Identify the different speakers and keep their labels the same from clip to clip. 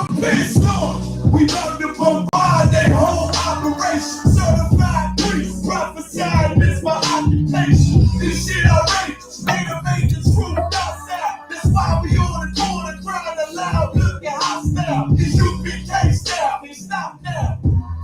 Speaker 1: prepare storm. We about to bombard that whole operation. Certified priest, prophesying this my occupation. This shit outrageous, ain't a major truth outside. That's why we on the corner crying aloud, looking hostile. It's UPK style, we stop now.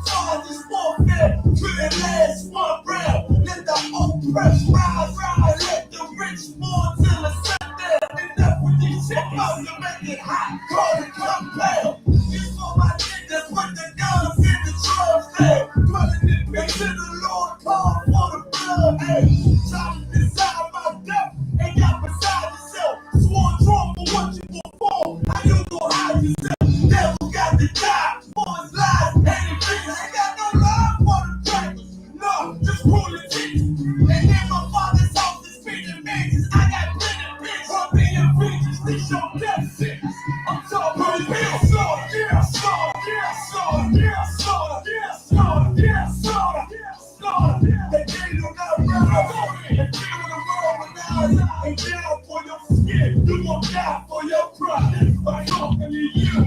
Speaker 1: Charge this warfare to the last one round. Let the oppressed rise, let the rich more till the sundown. Enough with these shit up to make it hot, call it compel. This for my niggas with the guns in the drugs there. Dwelling in peace to the Lord, call for the blood. Hey, trying to decide my death, ain't got beside yourself. Sworn drawn for what you perform, how you gon' hide yourself? Devil got to die for his lies, and ain't got no love for the practice. No, just pulling teeth. And then my father's house is feeding mansions. I got plenty bitch from being preachers. This your death sentence. I'm talking about real slaughter, yeah, slaughter, yeah, slaughter, yeah, slaughter, yeah, slaughter, yeah, slaughter, yeah, slaughter. They gave you that brother and feel the world without and down for your skin. You gon' die for your pride by talking to you.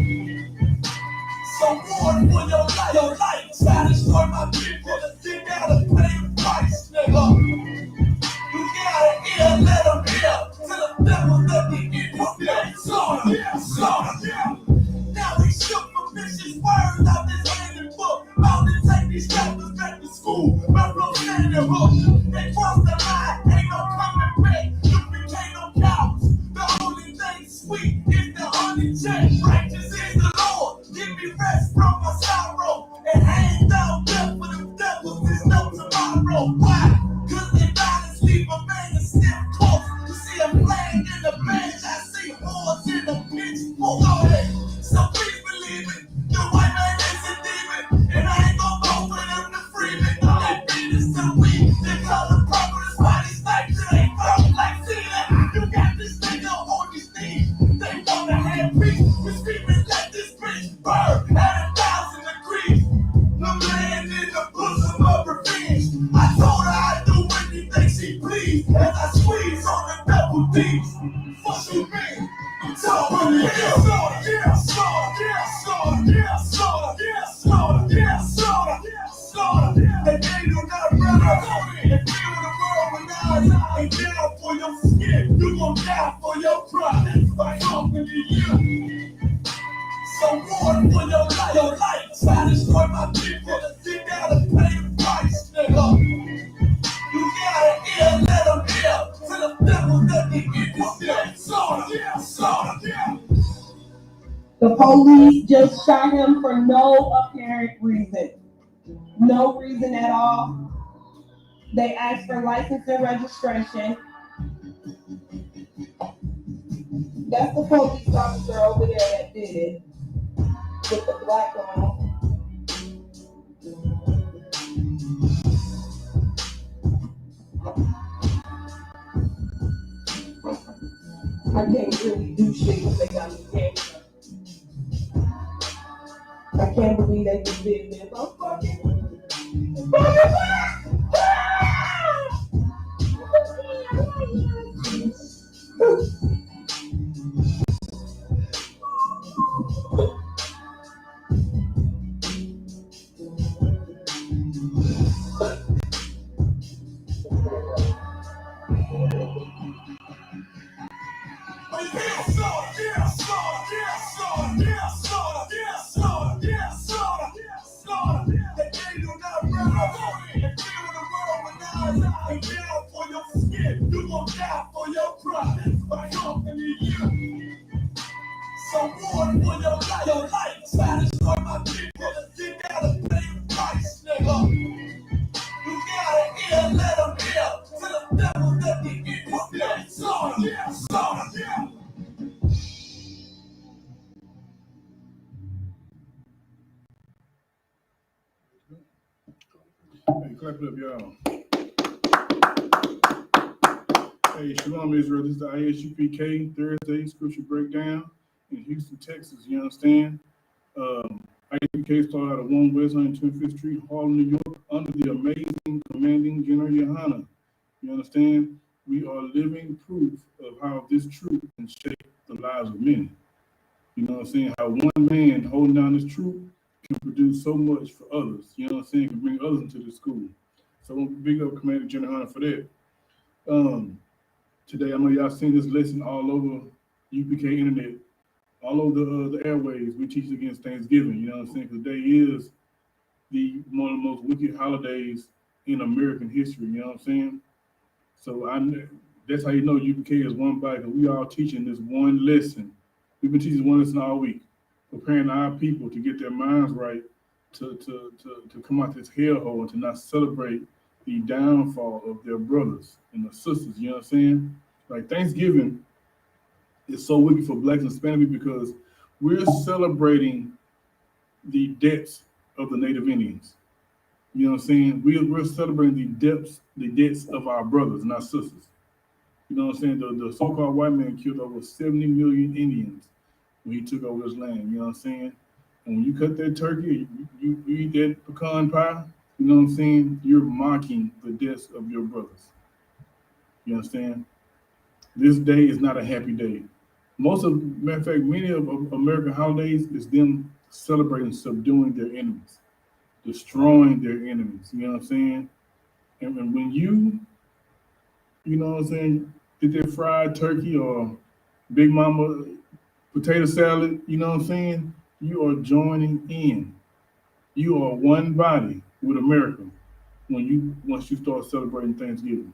Speaker 1: So warn for your life, try to destroy my people. You gotta pay the price, nigga. You gotta hear, let them hear. Till the devil let me in your face. Slaughter, yeah, slaughter, yeah. Now we shook for vicious words out this handed book. About to take these rappers back to school. My flow standing hook. They cross the line, ain't no coming back. You became no cowards. The only thing sweet is the honey check. Righteous is the Lord. Give me rest from my sorrow. And hang down death for the devils. There's no tomorrow. Why? Cause they gotta sleep a man is still close. You see a flag in the bench. I see hordes in the pitch. Go ahead. So please believe it. The white man is a demon. And I ain't gon' vote for them to free me. They beat us to weak. They color purple. That's why they snipe till they broke like ceiling. You got this nigga on his knees. They wanna have peace. We're screaming, let this bitch burn at 1,000 degrees. The land in the bosom of revenge. I told her I'd do anything she please. As I squeeze on the double D's. Fuck you mean? I'm talking to you. Slaughter, yeah, slaughter, yeah, slaughter, yeah, slaughter, yeah, slaughter, yeah, slaughter, yeah, slaughter. They gave you that brother and feel the world without and down for your skin. You gon' die for your pride by talking to you. So warn for your life, try to destroy my people. You gotta pay the price, nigga. You gotta hear, let them hear. Till the devil let me in your face. Slaughter, yeah, slaughter, yeah.
Speaker 2: The police just shot him for no apparent reason. No reason at all. They asked for license and registration. That's the police officer over there that did it. With the black on. I can't really do shit because they got me camera. I can't believe they just did this. I'm fucking.
Speaker 3: Hey, clap it up, y'all. Hey, Shalom, Israel. This is the I.S.U.P.K. Thursday Scripture Breakdown in Houston, Texas. You understand? I.S.U.P.K. started out at 1 West 125th Street, Harlem, New York, under the amazing commanding General YAHANNA. You understand? We are living proof of how this truth can shape the lives of many. You know what I'm saying? How one man holding down this troop can produce so much for others. You know what I'm saying? Can bring others into the school. So I want to big up Commander General Hunter for that. Today, I know y'all seen this lesson all over UPK internet, all over the airways. We teach against Thanksgiving. You know what I'm saying? Because today is one of the most wicked holidays in American history. You know what I'm saying? So that's how you know UPK is one body, because we all teaching this one lesson. We've been teaching one lesson all week, preparing our people to get their minds right, to come out this hellhole and to not celebrate the downfall of their brothers and their sisters. You know what I'm saying? Like Thanksgiving is so wicked for Blacks and Hispanic because we're celebrating the deaths of the Native Indians. You know what I'm saying? We're celebrating the deaths of our brothers and our sisters. You know what I'm saying? The so-called white man killed over 70 million Indians when he took over this land. You know what I'm saying? And when you cut that turkey, you eat that pecan pie, you know what I'm saying? You're mocking the deaths of your brothers. You understand? This day is not a happy day. Matter of fact, many of American holidays is them celebrating subduing their enemies, destroying their enemies. You know what I'm saying? And when you know what I'm saying, get that fried turkey or Big Mama potato salad, you know what I'm saying? You are joining in. You are one body with America once you start celebrating Thanksgiving.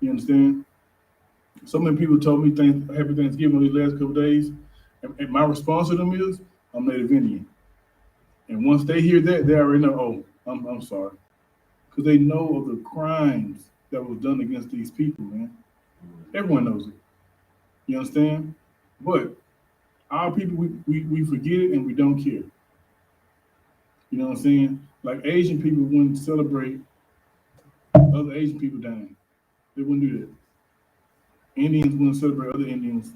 Speaker 3: You understand? So many people told me Happy Thanksgiving these last couple of days, and my response to them is, I'm Native Indian. And once they hear that, they already know, oh, I'm sorry. Because they know of the crimes that was done against these people, man. Everyone knows it. You understand? But our people, we forget it and we don't care. You know what I'm saying? Like Asian people wouldn't celebrate other Asian people dying. They wouldn't do that. Indians wouldn't celebrate other Indians,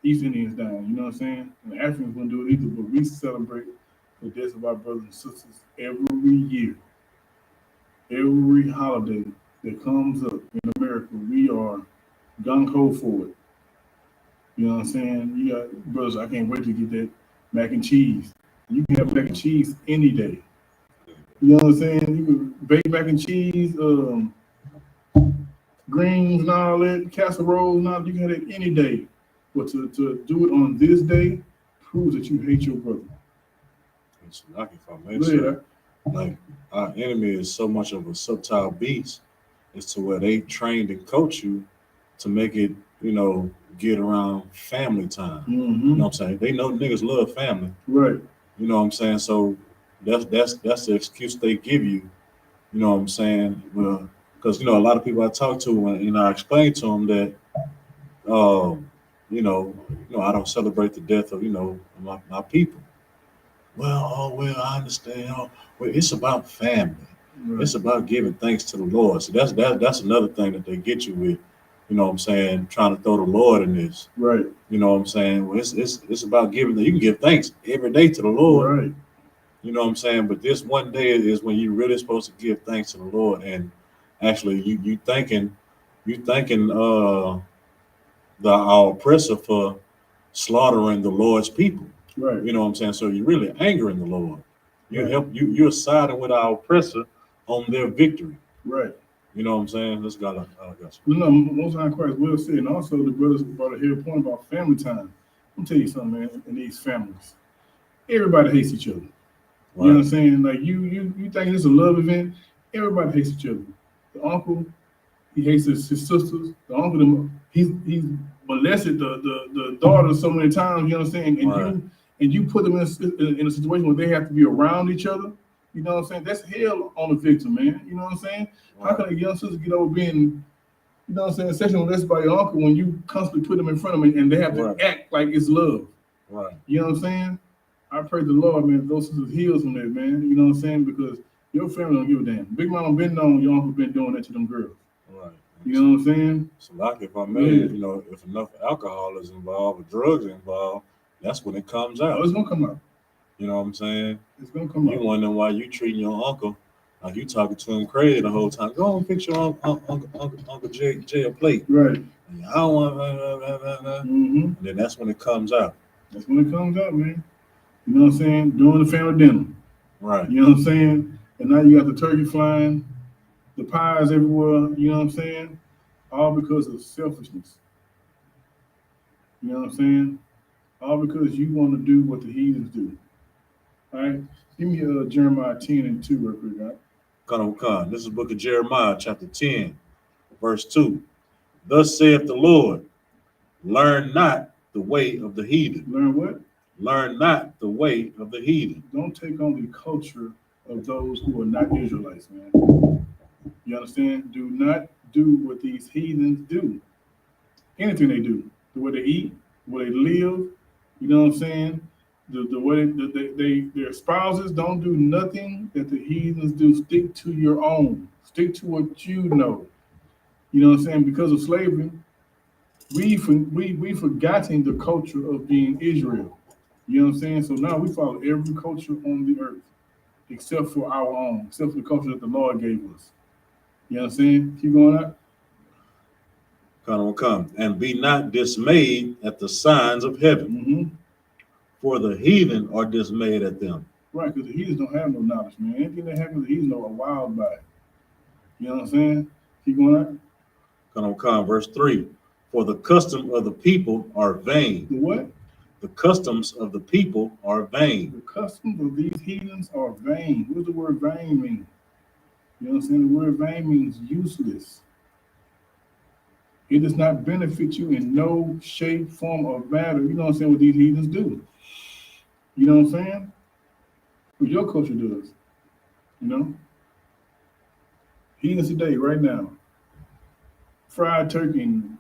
Speaker 3: East Indians dying. You know what I'm saying? And Africans wouldn't do it either, but we celebrate the deaths of our brothers and sisters every year. Every holiday that comes up in America, we are gung-ho for it. You know what I'm saying? You got brothers, I can't wait to get that mac and cheese. You can have mac and cheese any day. You know what I'm saying? You can bake mac and cheese, greens and all that, casserole and all, you can have it any day. But to do it on this day proves that you hate your brother.
Speaker 4: It's like if I may say, like our enemy is so much of a subtle beast as to where they trained and coach you to make it, you know, get around family time.
Speaker 3: Mm-hmm.
Speaker 4: You know what I'm saying? They know niggas love family.
Speaker 3: Right.
Speaker 4: You know what I'm saying? So that's the excuse they give you. You know what I'm saying? Well, because, you know, a lot of people I talk to, and, you know, I explain to them that, you know, I don't celebrate the death of, you know, my people. Well, I understand. Well, it's about family. Right. It's about giving thanks to the Lord. So that's another thing that they get you with. You know what I'm saying? Trying to throw the Lord in this.
Speaker 3: Right.
Speaker 4: You know what I'm saying? Well, it's about giving. You can give thanks every day to the Lord.
Speaker 3: Right.
Speaker 4: You know what I'm saying? But this one day is when you're really supposed to give thanks to the Lord, and actually you thanking our oppressor for slaughtering the Lord's people.
Speaker 3: Right.
Speaker 4: You know what I'm saying? So you're really angering the Lord. You're siding with our oppressor on their victory.
Speaker 3: Right.
Speaker 4: You know what I'm saying? Let's go.
Speaker 3: No, most high Christ will say, and also the brothers brought a here point about family time. I'm tell you something, man. In these families, everybody hates each other. Right. You know what I'm saying? Like you think it's a love event? Everybody hates each other. The uncle, he hates his sisters. The uncle, he's molested the daughter so many times. You know what I'm saying? And right. you put them in a situation where they have to be around each other. You know what I'm saying? That's hell on the victim, man. You know what I'm saying? Right. How can a young sister get over being, you know what I'm saying, sexually molested by your uncle when you constantly put them in front of them and they have to right. act like it's love?
Speaker 4: Right.
Speaker 3: You know what I'm saying? I pray the Lord, man, those sisters heals from that, man. You know what I'm saying? Because your family don't give a damn. Big Mama been known, your uncle been doing that to them girls.
Speaker 4: Right.
Speaker 3: You know what I'm saying?
Speaker 4: So like if I may, you know, if enough alcohol is involved or drugs involved, that's when it comes out.
Speaker 3: Oh, it's gonna come out.
Speaker 4: You know what I'm saying?
Speaker 3: It's gonna come out.
Speaker 4: You wondering why you treating your uncle like you talking to him crazy the whole time. Go and fix your Uncle Jay a plate.
Speaker 3: Right.
Speaker 4: I don't want and then that's when it comes out.
Speaker 3: That's when it comes up, man. You know what I'm saying? During the family dinner.
Speaker 4: Right.
Speaker 3: You know what I'm saying? And now you got the turkey flying, the pies everywhere. You know what I'm saying? All because of selfishness. You know what I'm saying? All because you want to do what the heathens do. All right? Give me Jeremiah 10 and 2 real quick, all right?
Speaker 4: Come. This is the book of Jeremiah, chapter 10, verse 2. Thus saith the Lord, learn not the way of the heathen.
Speaker 3: Learn what?
Speaker 4: Learn not the way of the heathen.
Speaker 3: Don't take on the culture of those who are not Israelites, man. You understand? Do not do what these heathens do. Anything they do, the way they eat, the way they live, you know what I'm saying? The way their spouses don't do nothing that the heathens do. Stick to your own. Stick to what you know. You know what I'm saying? Because of slavery, we forgotten the culture of being Israel. You know what I'm saying? So now we follow every culture on the earth, except for our own, except for the culture that the Lord gave us. You know what I'm saying? Keep going up.
Speaker 4: Come. And be not dismayed at the signs of heaven,
Speaker 3: Mm-hmm.
Speaker 4: for the heathen are dismayed at them.
Speaker 3: Right, because the heathens don't have no knowledge, man. Anything that happens to the heathens are wild by it. You know what I'm saying? Keep going up.
Speaker 4: Come. Verse 3. For the custom of the people are vain.
Speaker 3: The what?
Speaker 4: The customs of the people are vain.
Speaker 3: The customs of these heathens are vain. What does the word vain mean? You know what I'm saying? The word vain means useless. It does not benefit you in no shape, form, or matter. You know what I'm saying? What these heathens do. You know what I'm saying? What your culture does. You know? Heathens today, right now. Fried turkey and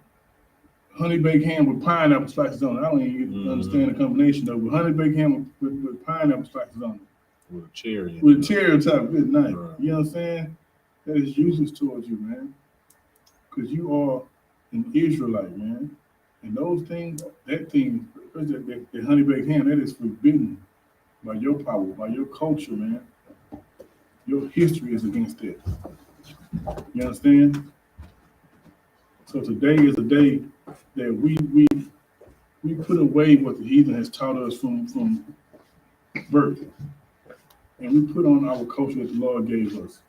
Speaker 3: honey baked ham with pineapple slices on it. I don't even understand the combination though. But honey baked ham with pineapple slices on it.
Speaker 4: With a cherry.
Speaker 3: With a cherry on top. Good night.
Speaker 4: Right.
Speaker 3: You know what I'm saying? That is useless towards you, man. Because you are an Israelite, man. And those things, that thing, the honey baked ham, that is forbidden by your power, by your culture, man. Your history is against that. You understand? So today is a day that we put away what the heathen has taught us from birth. And we put on our culture that the Lord gave us.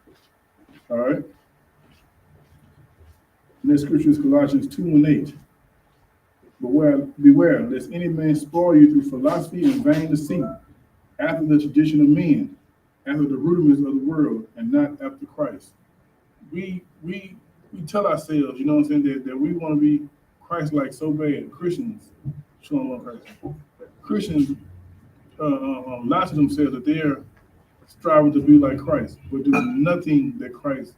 Speaker 3: All right? Next scripture is Colossians 2 and 8. Beware, lest any man spoil you through philosophy and vain deceit, after the tradition of men, after the rudiments of the world, and not after Christ. We tell ourselves, you know what I'm saying, that we want to be Christ-like so bad. Christians, Shalom Christ. Christians lie to themselves that they're striving to be like Christ, but do nothing that Christ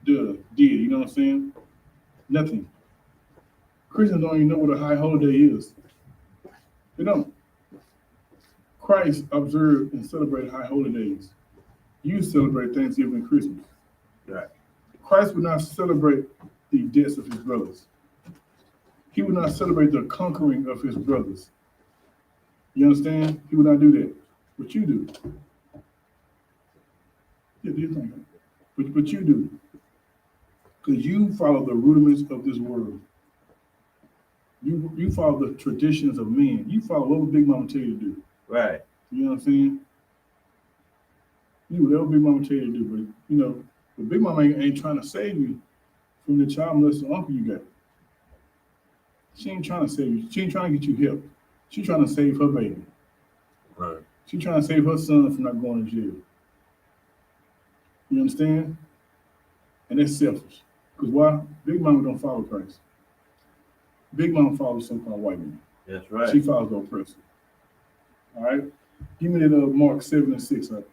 Speaker 3: did. You know what I'm saying? Nothing. Christians don't even know what a high holiday is. They don't. Christ observed and celebrated high holidays. You celebrate Thanksgiving and Christmas.
Speaker 4: Right.
Speaker 3: Christ would not celebrate the deaths of his brothers. He would not celebrate the conquering of his brothers. You understand? He would not do that. But you do. Yeah, do you think? But you do. Because you follow the rudiments of this world. You follow the traditions of men. You follow what Big Mama tell you to do.
Speaker 1: Right.
Speaker 3: You know what I'm saying? You do whatever Big Mama tell you to do. But, you know, but Big Mama ain't trying to save you from the child molester uncle you got. She ain't trying to save you. She ain't trying to get you help. She's trying to save her baby.
Speaker 4: Right.
Speaker 3: She's trying to save her son from not going to jail. You understand? And that's selfish. Because why? Big Mama don't follow Christ. Big Mama follows so-called white man.
Speaker 1: That's right.
Speaker 3: She follows the oppressor. All right? Give me that Mark 7 and 6. Right?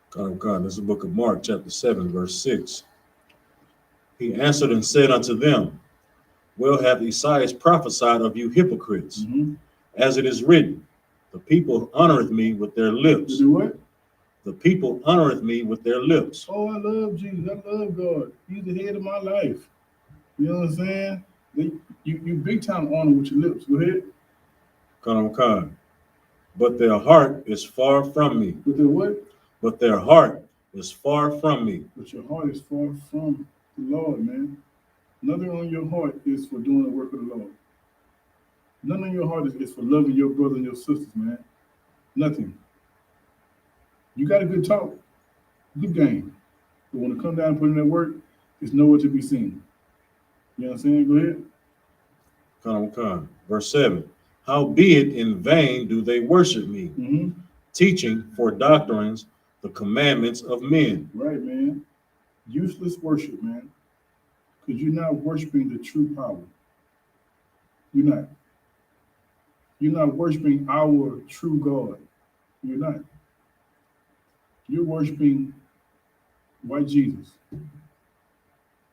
Speaker 4: Come. This is the book of Mark, chapter 7, verse 6. He answered and said unto them, well hath Isaiah prophesied of you hypocrites, as it is written, the people honoreth me with their lips.
Speaker 3: To do what?
Speaker 4: The people honoreth me with their lips.
Speaker 3: Oh, I love Jesus. I love God. He's the head of my life. You know what I'm saying? You big time honor with your lips. Go ahead.
Speaker 4: Come. But their heart is far from me.
Speaker 3: But their what?
Speaker 4: But their heart is far from me.
Speaker 3: But your heart is far from the Lord, man. Nothing on your heart is for doing the work of the Lord. Nothing in your heart is for loving your brother and your sisters, man. Nothing. You got a good talk, good game. But when it comes down and put in that work, it's nowhere to be seen. You know what I'm saying? Go ahead.
Speaker 4: Verse 7. Howbeit in vain do they worship me, teaching for doctrines the commandments of men.
Speaker 3: Right, man. Useless worship, man. Because you're not worshiping the true power. You're not. You're not worshiping our true God. You're not. You're worshiping white Jesus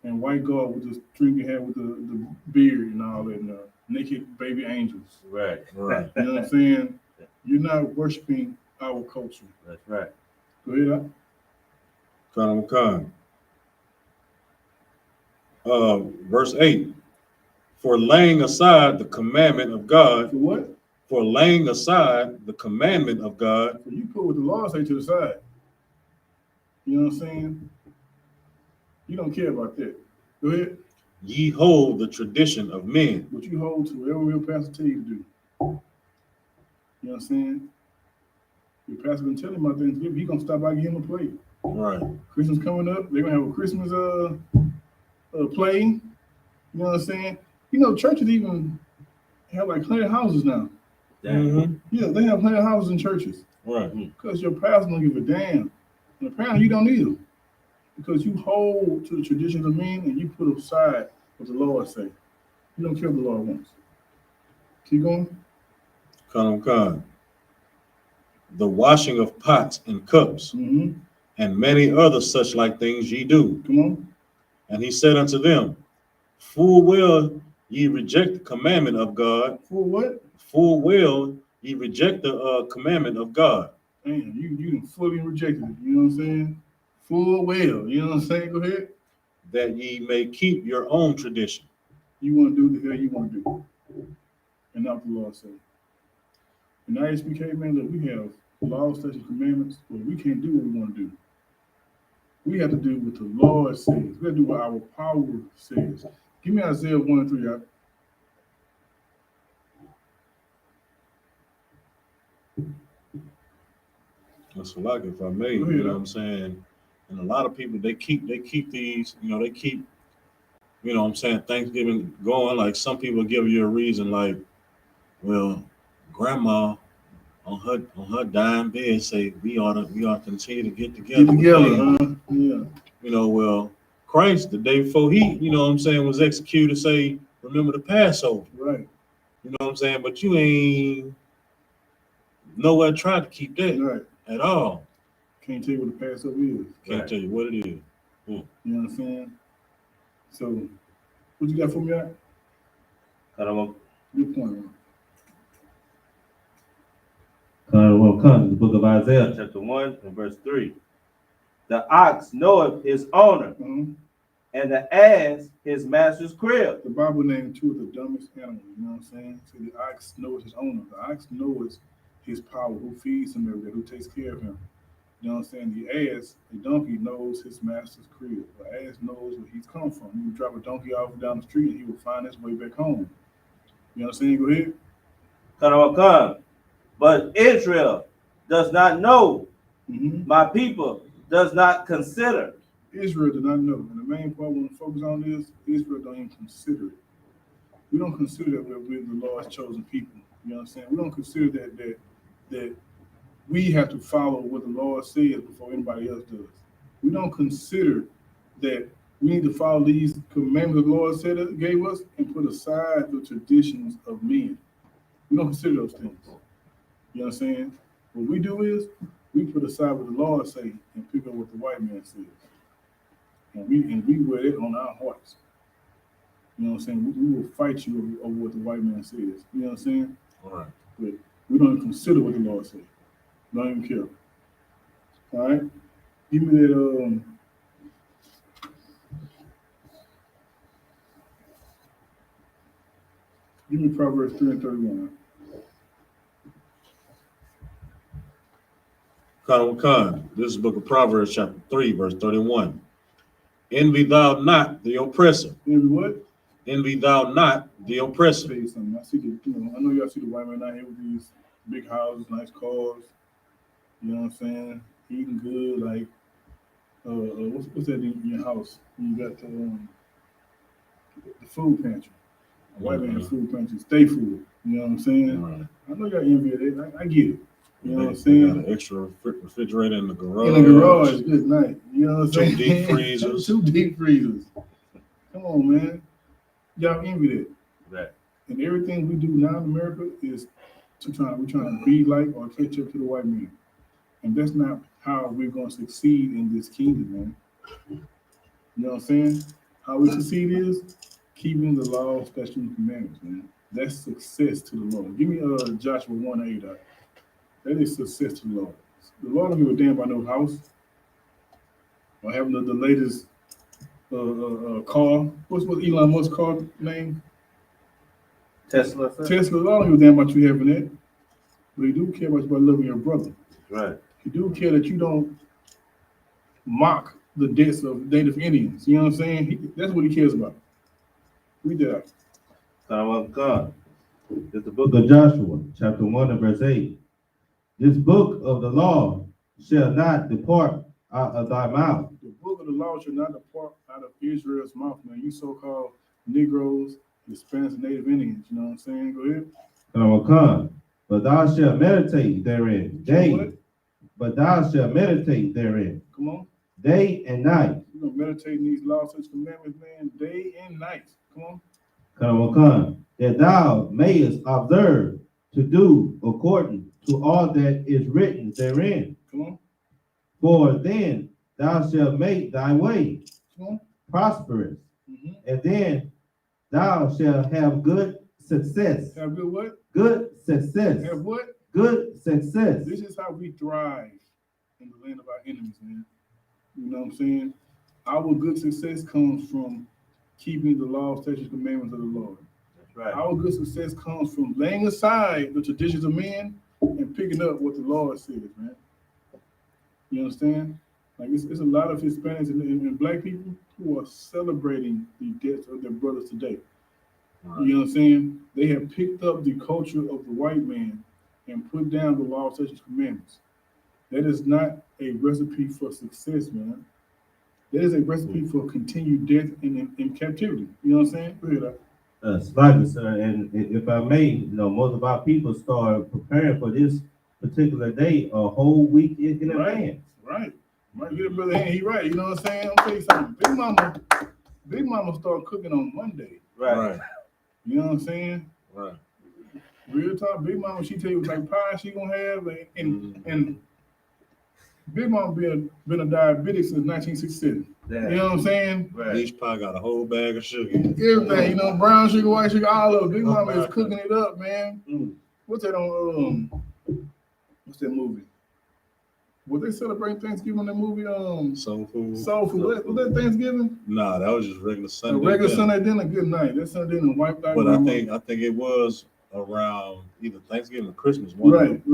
Speaker 3: and white God with the stringy hair, with the beard and all that, and the naked baby angels.
Speaker 1: Right.
Speaker 4: Right.
Speaker 3: You know what I'm saying? You're not worshiping our culture.
Speaker 1: That's right.
Speaker 3: Go ahead.
Speaker 4: Verse 8. For laying aside the commandment of God.
Speaker 3: For what?
Speaker 4: For laying aside the commandment of God.
Speaker 3: So you put what the law say to the side. You know what I'm saying? You don't care about that. Go ahead.
Speaker 4: Ye hold the tradition of men.
Speaker 3: What you hold to, whatever your pastor tell you to do. You know what I'm saying? Your pastor been telling him about Thanksgiving. He gonna stop by and give him a plate.
Speaker 4: Right.
Speaker 3: Christmas coming up. They're gonna have a Christmas play. You know what I'm saying? You know, churches even have like haunted houses now.
Speaker 4: Mm-hmm.
Speaker 3: Yeah, they have haunted houses in churches.
Speaker 4: Right.
Speaker 3: Because your pastor don't give a damn. And apparently you don't either. Because you hold to the traditions of men and you put aside what the Lord say. You don't care what the Lord wants. Keep going.
Speaker 4: The washing of pots and cups,
Speaker 3: Mm-hmm.
Speaker 4: and many other such like things ye do.
Speaker 3: Come on.
Speaker 4: And he said unto them, full well ye reject the commandment of God.
Speaker 3: For what?
Speaker 4: Full well ye reject the commandment of God.
Speaker 3: Damn, you fully rejected it. You know what I'm saying? Full well. You know what I'm saying? Go ahead.
Speaker 4: That ye may keep your own tradition.
Speaker 3: You want to do the hell you want to do. And not what the Lord said. In I.S.U.P.K, man, look, we have laws, statutes, commandments, but we can't do what we want to do. We have to do what the Lord says. We have to do what our power says. Give me Isaiah 1 and 3 out.
Speaker 4: That's like if I may, you know what I'm saying? And a lot of people they keep these, you know what I'm saying, Thanksgiving going. Like some people give you a reason like, well, grandma on her dying bed say we ought to continue to get together.
Speaker 3: Yeah.
Speaker 4: You know, well, Christ the day before he, you know what I'm saying, was executed, say, remember the Passover.
Speaker 3: Right.
Speaker 4: You know what I'm saying? But you ain't nowhere tried to keep that
Speaker 3: Right.
Speaker 4: at all.
Speaker 3: Can't tell you what the Passover is.
Speaker 4: Can't tell you what it is.
Speaker 3: You know what I'm saying? So, what you got for me, Art? Good point, man.
Speaker 1: Come to the book of Isaiah, chapter 1 and verse 3. The ox knoweth his owner,
Speaker 3: Mm-hmm.
Speaker 1: and the ass his master's crib.
Speaker 3: The Bible named two of the dumbest animals, you know what I'm saying? So the ox knows his owner. The ox knows his power, who feeds him every day, who takes care of him. You know what I'm saying? The ass, the donkey, knows his master's crib. The ass knows where he's come from. You drop a donkey off down the street and he will find his way back home. You know what I'm saying? Go ahead.
Speaker 1: Come. But Israel does not know,
Speaker 3: Mm-hmm.
Speaker 1: my people does not consider.
Speaker 3: Israel did not know. And the main part I want to focus on is Israel don't even consider it. We don't consider that we're the Lord's chosen people. You know what I'm saying? We don't consider that we have to follow what the Lord says before anybody else does. We don't consider that we need to follow these commandments the Lord said gave us and put aside the traditions of men. We don't consider those things. You know what I'm saying? What we do is we put aside what the Lord say and pick up what the white man says. And we wear it on our hearts. You know what I'm saying? We will fight you over what the white man says. You know what I'm saying?
Speaker 4: All right.
Speaker 3: But we don't even consider what the Lord says. Don't even care. All right? Give me that, give me Proverbs 3 and 31.
Speaker 4: This is the book of Proverbs, chapter 3, verse 31. Envy thou not the oppressor.
Speaker 3: Envy what?
Speaker 4: Envy thou not the
Speaker 3: I'll
Speaker 4: oppressor.
Speaker 3: tell you something. I see the, I know y'all see the white man out here with these big houses, nice cars. You know what I'm saying? Eating good, like what's that in your house? You got the food pantry. A white man's food pantry, stay food. You know what I'm saying?
Speaker 4: Right.
Speaker 3: I know y'all envy it. I get it. You know what I'm
Speaker 4: They
Speaker 3: saying?
Speaker 4: got an extra refrigerator in the garage.
Speaker 3: In the garage, good night. You know what I'm saying?
Speaker 4: Two deep freezers.
Speaker 3: Two deep freezers. Come on, man. Y'all envy that.
Speaker 4: Right.
Speaker 3: And everything we do now in America is we're trying to be like or catch up to the white man. And that's not how we're going to succeed in this kingdom, man. You know what I'm saying? How we succeed is keeping the law, statutes, and commandments, man. That's success to the Lord. Give me Joshua 1:8. That is success to the Lord. The Lord don't give a damn about no house or having the latest car. What's Elon Musk's car name?
Speaker 1: Tesla. Sir.
Speaker 3: Tesla. The Lord don't give a damn about you having that. But he do care about you by loving your brother.
Speaker 4: Right.
Speaker 3: He do care that you don't mock the deaths of Native Indians. You know what I'm saying? That's what he cares about. Read that out.
Speaker 1: Son of God. It's the book of Joshua, chapter 1 and verse 8. This book of the law shall not depart out of thy mouth.
Speaker 3: The book of the law shall not depart out of Israel's mouth, man. You so-called Negroes, Hispanics, and Native Indians. You know what I'm saying? Go ahead.
Speaker 1: Son of God. But thou shalt meditate therein day.
Speaker 3: What?
Speaker 1: But thou shalt meditate therein
Speaker 3: Come on.
Speaker 1: day and night.
Speaker 3: You're going to meditate in these laws and commandments, man, day and night. Come on.
Speaker 1: Come, that thou mayest observe to do according to all that is written therein.
Speaker 3: Come on.
Speaker 1: For then thou shalt make thy way
Speaker 3: Come on.
Speaker 1: prosperous,
Speaker 3: Mm-hmm.
Speaker 1: and then thou shalt have good success.
Speaker 3: Have good what?
Speaker 1: Good success.
Speaker 3: Have what?
Speaker 1: Good success.
Speaker 3: This is how we thrive in the land of our enemies, man. You know what I'm saying? Our good success comes from keeping the law, statutes, commandments of the Lord.
Speaker 1: That's right.
Speaker 3: Our good success comes from laying aside the traditions of men and picking up what the Lord says, man. You understand? Like it's a lot of Hispanics and black people who are celebrating the deaths of their brothers today.
Speaker 4: Right.
Speaker 3: You know what I'm saying? They have picked up the culture of the white man and put down the law, statutes, commandments. That is not a recipe for success, man. That is a recipe for continued death in captivity. You know what I'm saying? Go ahead.
Speaker 1: Slightly, sir, and if I may, most of our people start preparing for this particular day a whole week in advance.
Speaker 3: Right. Might get a brother hand. He right. You know what I'm saying? I'm tell you something. Big Mama start cooking on Monday.
Speaker 4: Right.
Speaker 3: You know what I'm saying?
Speaker 4: Right.
Speaker 3: Real talk. Big Mama, she tell you what type of pie she gonna have, and Big Mama been a diabetic since 1967.
Speaker 1: Yeah.
Speaker 3: You know what I'm saying?
Speaker 1: Right.
Speaker 4: Each pie got a whole bag of sugar.
Speaker 3: Everything, brown sugar, white sugar, all of it. Big Mama is cooking it up, man. What's that on? What's that movie? Was they celebrating Thanksgiving on that movie?
Speaker 4: Soul food.
Speaker 3: Soul Food. Was that Thanksgiving?
Speaker 4: Nah, that was just regular
Speaker 3: A
Speaker 4: Sunday.
Speaker 3: regular
Speaker 4: dinner.
Speaker 3: Sunday dinner, good night. That Sunday dinner wiped out.
Speaker 4: But I think it was around either Thanksgiving or Christmas. One
Speaker 3: Right.
Speaker 4: day.
Speaker 3: You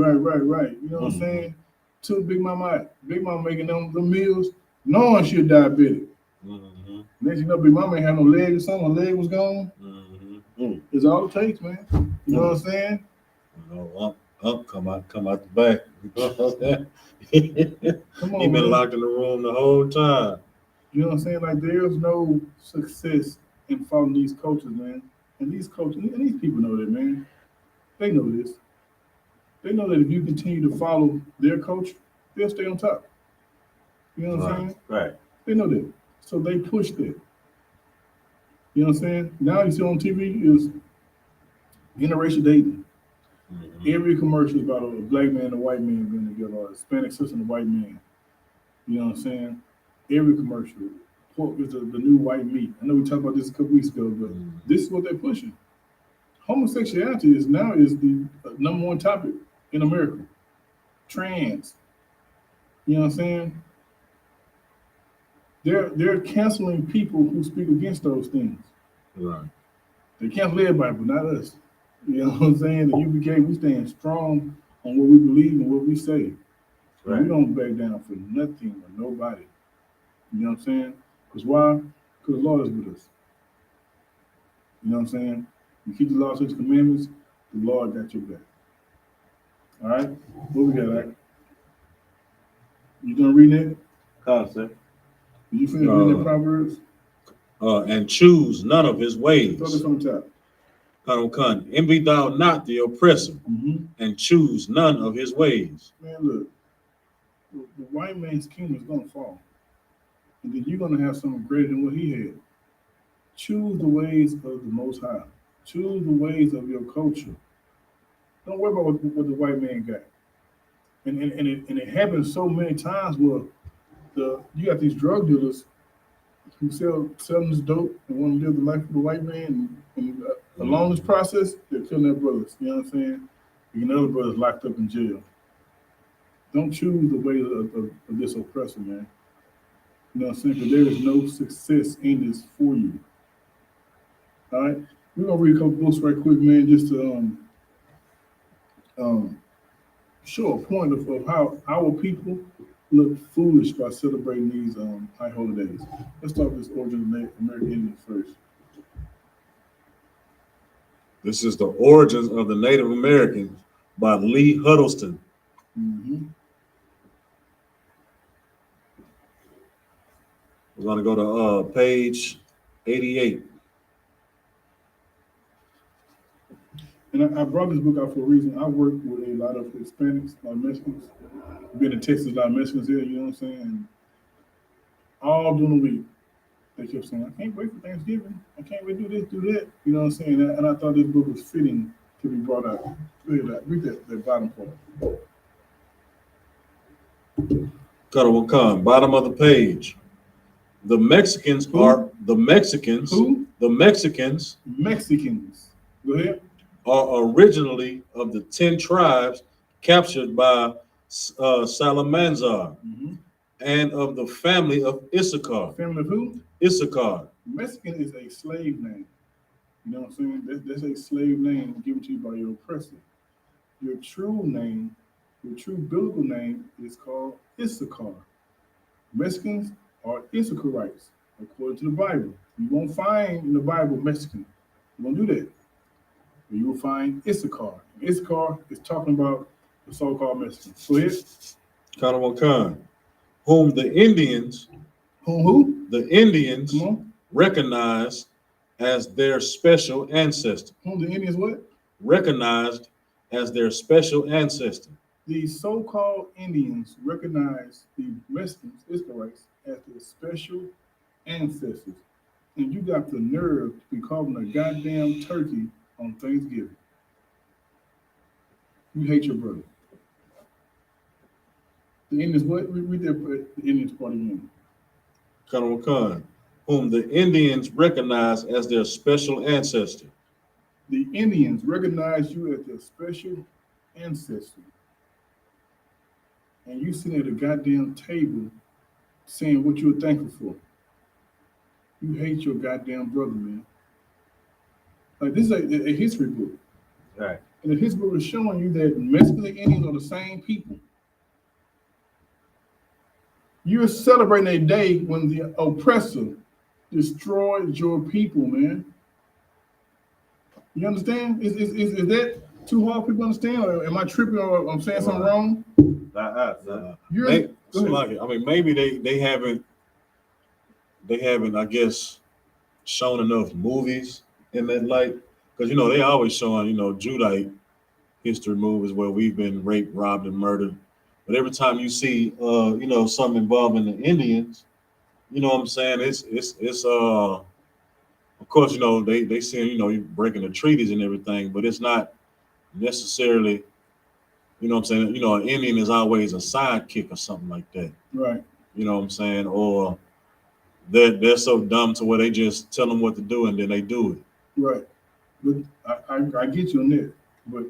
Speaker 3: know what I'm saying? Took Big Mama making them meals, knowing she was diabetic.
Speaker 4: Mm-hmm.
Speaker 3: Next you know, Big Mama ain't had no leg or something. Her leg was gone.
Speaker 4: Mm-hmm.
Speaker 3: It's all it takes, man. You know what I'm saying?
Speaker 4: Come out the back.
Speaker 3: Come on,
Speaker 4: He been
Speaker 3: man.
Speaker 4: locked in the room the whole time.
Speaker 3: You know what I'm saying? Like there's no success in following these coaches, man. And these coaches and these people know that, man. They know this. They know that if you continue to follow their coach, they'll stay on top. You know what I'm saying?
Speaker 1: Right.
Speaker 3: They know that. So they push that. You know what I'm saying? Now you see on TV is interracial dating.
Speaker 4: Mm-hmm.
Speaker 3: Every commercial is about a black man and a white man being together, or a Hispanic sister and a white man. You know what I'm saying? Every commercial. Pork is the new white meat. I know we talked about this a couple weeks ago, but this is what they're pushing. Homosexuality is the number one topic in America. Trans. You know what I'm saying? They're canceling people who speak against those things.
Speaker 4: Right.
Speaker 3: They cancel everybody, but not us. You know what I'm saying? The UPK, we stand strong on what we believe and what we say. Right. We don't back down for nothing or nobody. You know what I'm saying? Because why? Because the Lord is with us. You know what I'm saying? You keep the laws and commandments, the Lord got your back. All right? What we got, Ike? You gonna read that?
Speaker 1: Concept.
Speaker 3: Did you finish reading that Proverbs?
Speaker 4: And choose none of his ways.
Speaker 3: Start this on top.
Speaker 4: Envy thou not the oppressor,
Speaker 3: Mm-hmm.
Speaker 4: and choose none of his ways.
Speaker 3: Man, look, the white man's kingdom is gonna fall. And then you're gonna have something greater than what he had. Choose the ways of the Most High. Choose the ways of your culture. Don't worry about what the white man got. And it happens so many times where you got these drug dealers who selling this dope and want to live the life of the white man, and along this process, they're killing their brothers. You know what I'm saying? And other brothers locked up in jail. Don't choose the way of this oppressor, man. You know what I'm saying? Because there is no success in this for you. All right? We're going to read a couple books right quick, man, just to show a point of how our people look foolish by celebrating these high holidays. Let's start with this origin of American Indians first.
Speaker 4: This is the origins of the Native Americans by Lee Huddleston.
Speaker 3: Mm-hmm.
Speaker 4: We're going to go to page 88.
Speaker 3: And I brought this book out for a reason. I work with a lot of Hispanics, a lot of Mexicans. Been in Texas, a lot of Mexicans here, you know what I'm saying? And all during the week, they kept saying, I can't wait for Thanksgiving. I can't wait to do this, do that. You know what I'm saying? And I thought this book was fitting to be brought out. Read that bottom part.
Speaker 4: Bottom of the page. The Mexicans
Speaker 3: Who?
Speaker 4: are the Mexicans.
Speaker 3: Who?
Speaker 4: The Mexicans.
Speaker 3: Mexicans. Go ahead.
Speaker 4: Are originally of the 10 tribes captured by Salamanzar,
Speaker 3: Mm-hmm.
Speaker 4: and of the family of Issachar.
Speaker 3: Family of who?
Speaker 4: Issachar.
Speaker 3: Mexican is a slave name. You know what I'm saying? That's a slave name given to you by your oppressor. Your true name, your true biblical name is called Issachar. Mexicans are Issacharites, according to the Bible. You won't find in the Bible Mexican. You won't do that. But you will find Issachar. And Issachar is talking about the so-called Mexicans. Go ahead.
Speaker 4: Whom the Indians,
Speaker 3: Who?
Speaker 4: The Indians
Speaker 3: Come on.
Speaker 4: recognized as their special ancestor.
Speaker 3: Whom the Indians what?
Speaker 4: Recognized as their special ancestor.
Speaker 3: The so-called Indians recognize the Mexicans, Israelites, as their special ancestors. And you got the nerve to be calling a goddamn turkey on Thanksgiving. You hate your brother. The Indians, what? Read that, the Indians part again.
Speaker 4: Whom the Indians recognize as their special ancestor.
Speaker 3: The Indians recognize you as their special ancestor. And you sitting at a goddamn table saying what you're thankful for. You hate your goddamn brother, man. Like, this is a history book.
Speaker 1: Right.
Speaker 3: And the history book is showing you that Mexicans and Indians are the same people. You're celebrating a day when the oppressor destroyed your people, man. You understand? Is that too hard for people to understand? Or am I tripping, or I'm saying something wrong?
Speaker 4: Maybe they haven't, I guess, shown enough movies in that light, because they always showing Judite history movies where we've been raped, robbed, and murdered. But every time you see something involving the Indians, you know what I'm saying, it's of course they say you breaking the treaties and everything, but it's not necessarily, you know what I'm saying, an Indian is always a sidekick or something like that.
Speaker 3: Right.
Speaker 4: You know what I'm saying? Or they're so dumb to where they just tell them what to do and then they do it.
Speaker 3: Right. But I get you on that. But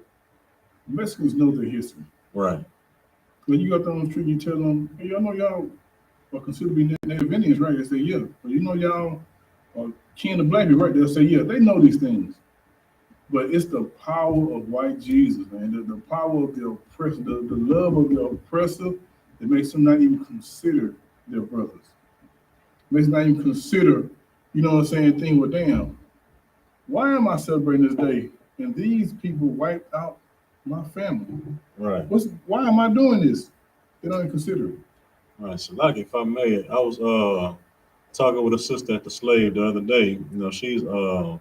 Speaker 3: Mexicans know their history.
Speaker 4: Right.
Speaker 3: When you go down the street and you tell them, hey, y'all know y'all are considered to be Native Indians, right? They say, yeah. But y'all are kin of black people, right? They'll say, yeah. They know these things. But it's the power of white Jesus, man. The power of the oppressor, the love of the oppressor that makes them not even consider their brothers. Makes them not even consider, thing with damn. why am I celebrating this day? And these people wiped out my family.
Speaker 4: Right.
Speaker 3: Why am I doing this? They don't even consider it.
Speaker 4: Right. So, like, if I may, I was talking with a sister at the slave the other day. You know, she's well,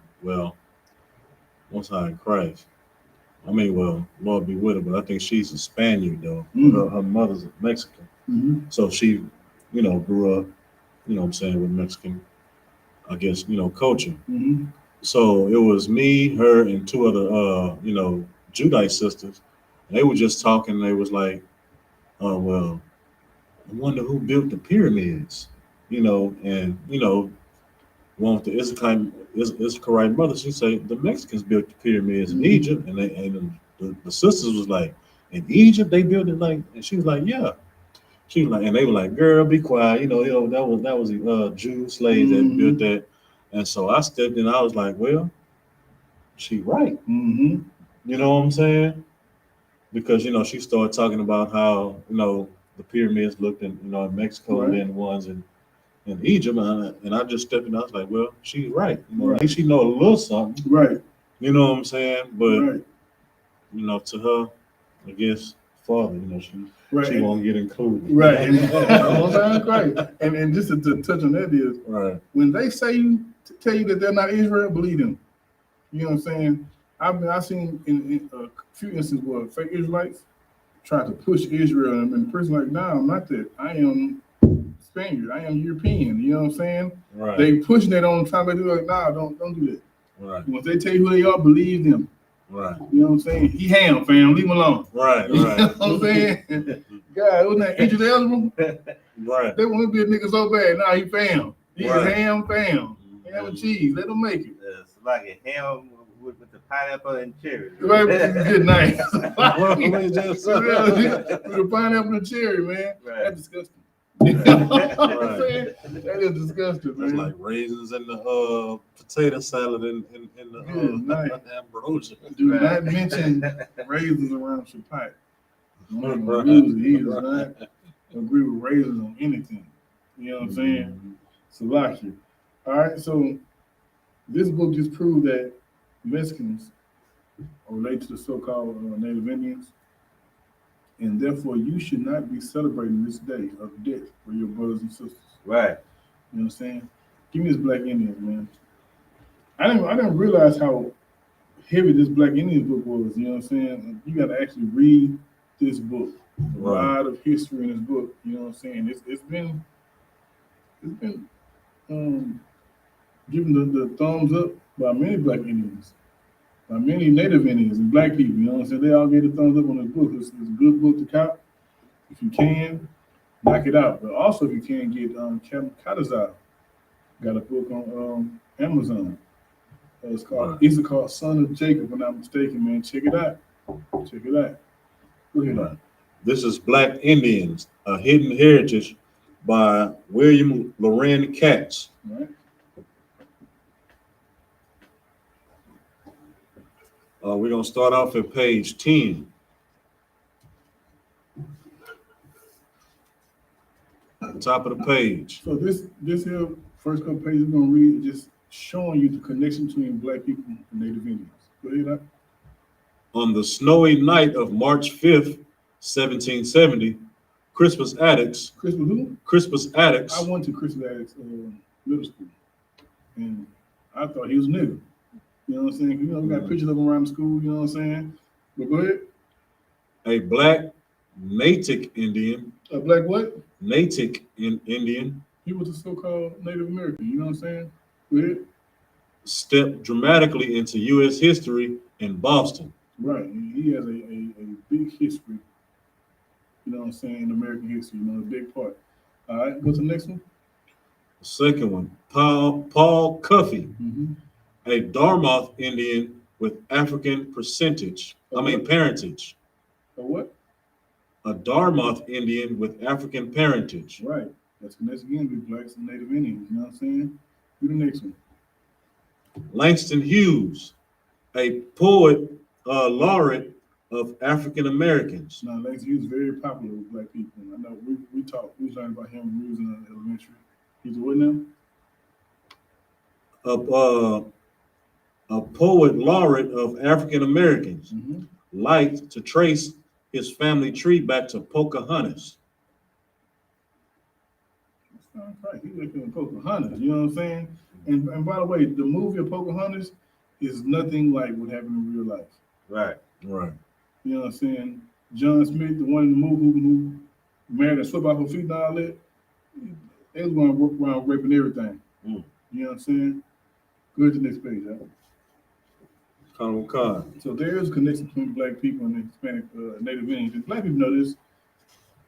Speaker 4: once high in Christ. I mean, well, Lord be with her, but I think she's a Spaniard though. Her mother's Mexican. So she, you know, grew up, you know what I'm saying, with Mexican, I guess, you know, culture. So it was me, her, and two other, you know, Judite sisters. And they were just talking. They was like, "Oh well, I wonder who built the pyramids," you know, and you know, one with the Issacharite mother, she said the Mexicans built the pyramids in Egypt, and the sisters was like, in Egypt they built it, like, and she was like, yeah. She was like, and they were like, girl, be quiet, you know, that was a Jew slave that built that, and so I stepped in. I was like, well, she right, you know what I'm saying? Because you know she started talking about how you know the pyramids looked in in Mexico, and then the ones in Egypt, and I just stepped in. I was like, well, she's right. You know, at least she know a little something.
Speaker 3: Right.
Speaker 4: You know what I'm saying? But you know, to her, I guess father, you know, she won't get included.
Speaker 3: Right. And just to touch on that is when they tell you that they're not Israel, believe them. You know what I'm saying? I've seen in a few instances where fake Israelites try to push Israel, and the person like, no, I'm not that. I am Spaniard. I am European. You know what I'm saying?
Speaker 4: Right.
Speaker 3: They pushing it on, trying to do like, nah, don't do that.
Speaker 4: Right.
Speaker 3: Once they tell you who they are, believe them.
Speaker 4: Right.
Speaker 3: You know what I'm saying? He ham, fam. Leave him alone.
Speaker 4: Right.
Speaker 3: You know what I'm saying? God, wasn't that Idris Elba?
Speaker 4: Right.
Speaker 3: They want to be a nigga so bad. Nah, he fam. He is ham, fam. Ham and cheese. Let them make it.
Speaker 5: It's like a ham with the pineapple and cherry.
Speaker 3: Right, good night. With
Speaker 4: Right.
Speaker 3: the pineapple and cherry, man.
Speaker 5: Right.
Speaker 3: That's disgusting. You know what I'm saying? That is disgusting, man.
Speaker 4: It's like raisins in the potato salad in the ambrosia.
Speaker 3: Do not mention raisins around Shapat. He does not agree with raisins on anything. You know what I'm saying? Salakia. All right, so this book just proved that Mexicans are related to the so-called Native Indians, and therefore you should not be celebrating this day of death for your brothers and sisters.
Speaker 5: Right.
Speaker 3: You know what I'm saying? Give me this Black Indians, man. I didn't realize how heavy this Black Indians book was. You know what I'm saying? You got to actually read this book. A lot of history in this book. You know what I'm saying? It's been given the thumbs up by many Black Indians, by many Native Indians and Black people. You know what I'm saying? They all gave the thumbs up on this book. It's a good book to cop. If you can, knock it out. But also, if you can, get Kadazai. Got a book on Amazon. It's called Son of Jacob, if I'm not mistaken, man. Check it out. Check it out. Go ahead.
Speaker 4: Right. This is Black Indians, A Hidden Heritage by William Loren Katz.
Speaker 3: Right.
Speaker 4: We're going to start off at page 10. At the top of the page.
Speaker 3: So this here, first couple pages we're going to read, just showing you the connection between Black people and Native Indians. Go ahead.
Speaker 4: On the snowy night of March 5th, 1770, Crispus Attucks.
Speaker 3: Crispus who?
Speaker 4: Crispus Attucks.
Speaker 3: I went to Crispus Attucks middle school, and I thought he was a nigga. You know what I'm saying? You know, we got pictures of him around the school. You know what I'm saying? But go ahead.
Speaker 4: A Black Natick Indian.
Speaker 3: A Black what?
Speaker 4: Natick Indian.
Speaker 3: He was a so-called Native American. You know what I'm saying? Go ahead.
Speaker 4: Stepped dramatically into U.S. history in Boston.
Speaker 3: Right. He has a big history. You know what I'm saying? In American history, you know, a big part. All right, go to the next one.
Speaker 4: The second one, Paul Cuffey, a Dartmouth Indian with African parentage.
Speaker 3: A what?
Speaker 4: A Dartmouth Indian with African parentage.
Speaker 3: Right. That's again with Blacks and Native Indians. You know what I'm saying? Do the next one.
Speaker 4: Langston Hughes, a poet laureate of African Americans.
Speaker 3: Now, Langston Hughes is very popular with Black people. I know we learned about him when we was in elementary. He's a what now?
Speaker 4: a poet laureate of African Americans,
Speaker 3: Mm-hmm.
Speaker 4: liked to trace his family tree back to Pocahontas.
Speaker 3: Sounds right. He's looking at Pocahontas. You know what I'm saying? And by the way, the movie of Pocahontas is nothing like what happened in real life.
Speaker 5: Right.
Speaker 4: Right.
Speaker 3: You know what I'm saying? John Smith, the one in the movie who married and swept off her feet and all that, they was going to work around raping everything.
Speaker 4: Mm.
Speaker 3: You know what I'm saying? Go to the next page, huh?
Speaker 4: Khan.
Speaker 3: So there is a connection between black people and the Hispanic Native Indians. And black people know this.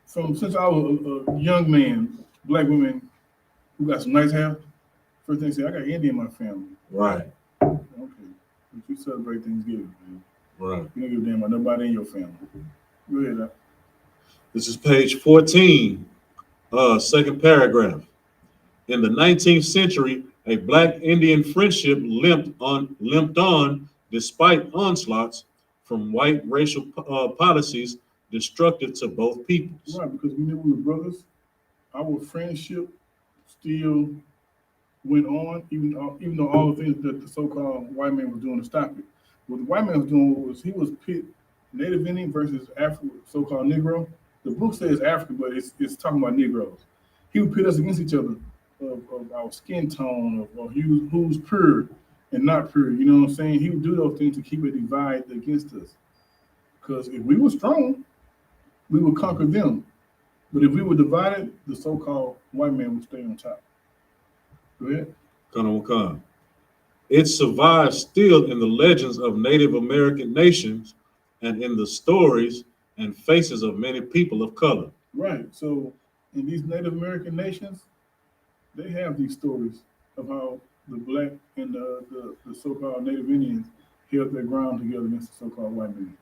Speaker 3: Since I was a young man, black women who got some nice hair, first thing they say, I got Indian in my family.
Speaker 4: Right.
Speaker 3: Okay. But you celebrate Thanksgiving, man.
Speaker 4: Right.
Speaker 3: You don't give a damn about nobody in your family. Go ahead, huh?
Speaker 4: This is page 14, second paragraph. In the 19th century, a black Indian friendship limped on despite onslaughts from white racial policies destructive to both peoples.
Speaker 3: Right, because we knew we were brothers. Our friendship still went on, even though all the things that the so-called white man was doing to stop it. What the white man was doing was he was pit Native Indian versus so-called Negro. The book says African, but it's talking about Negroes. He would pit us against each other of our skin tone, of who's pure and not pure. You know what I'm saying? He would do those things to keep a divide against us. Because if we were strong, we would conquer them. But if we were divided, the so-called white man would stay on top. Go ahead.
Speaker 4: Khan. It survives still in the legends of Native American nations and in the stories and faces of many people of color.
Speaker 3: Right. So in these Native American nations, they have these stories of how the black and the so-called Native Indians held their ground together against the so-called white man.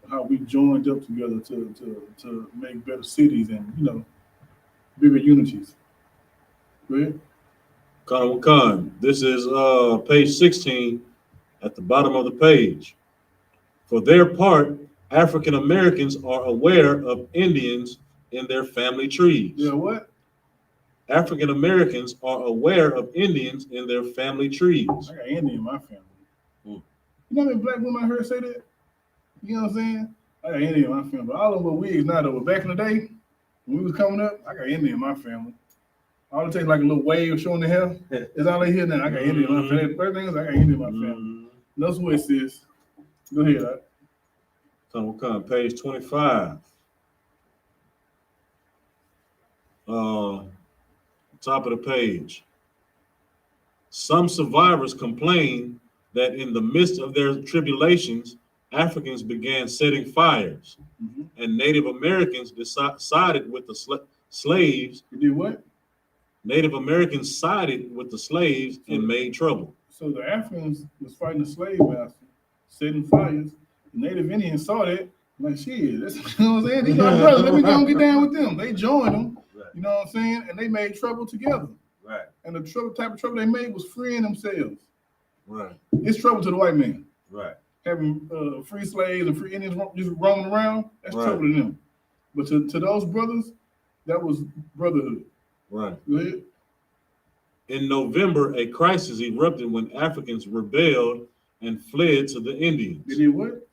Speaker 3: How we joined up together to make better cities and, you know, bigger unities. Go ahead.
Speaker 4: Khan. This is page 16 at the bottom of the page. For their part, African Americans are aware of Indians in their family trees.
Speaker 3: Yeah, what?
Speaker 4: African Americans are aware of Indians in their family trees.
Speaker 3: I got Indian in my family.
Speaker 4: Mm.
Speaker 3: You know how many black women I heard say that? You know what I'm saying? I got Indian in my family. But all of them wigs now, though. Back in the day, when we was coming up, I got Indian in my family. All it takes like a little wave showing the hair. That's all they hear now. I got Indian in my family. First thing is I got Indian in my family. No sweat, sis. Go ahead.
Speaker 4: Come, page 25. Top of the page. Some survivors complain that in the midst of their tribulations, Africans began setting fires, and Native Americans sided with the slaves.
Speaker 3: You did what?
Speaker 4: Native Americans sided with the slaves and made trouble.
Speaker 3: So the Africans was fighting the slave master, setting fires. The Native Indians saw that, like, shit, that's, you know what I'm saying? These are brothers, let me go and get down with them. They joined them, you know what I'm saying? And they made trouble together.
Speaker 5: Right.
Speaker 3: And the type of trouble they made was freeing themselves.
Speaker 4: Right.
Speaker 3: It's trouble to the white man.
Speaker 5: Right.
Speaker 3: Having free slaves and free Indians just roaming around, that's trouble to them. But to those brothers, that was brotherhood.
Speaker 4: Right.
Speaker 3: Go ahead.
Speaker 4: In November, a crisis erupted when Africans rebelled and fled to the Indians.
Speaker 3: They did what?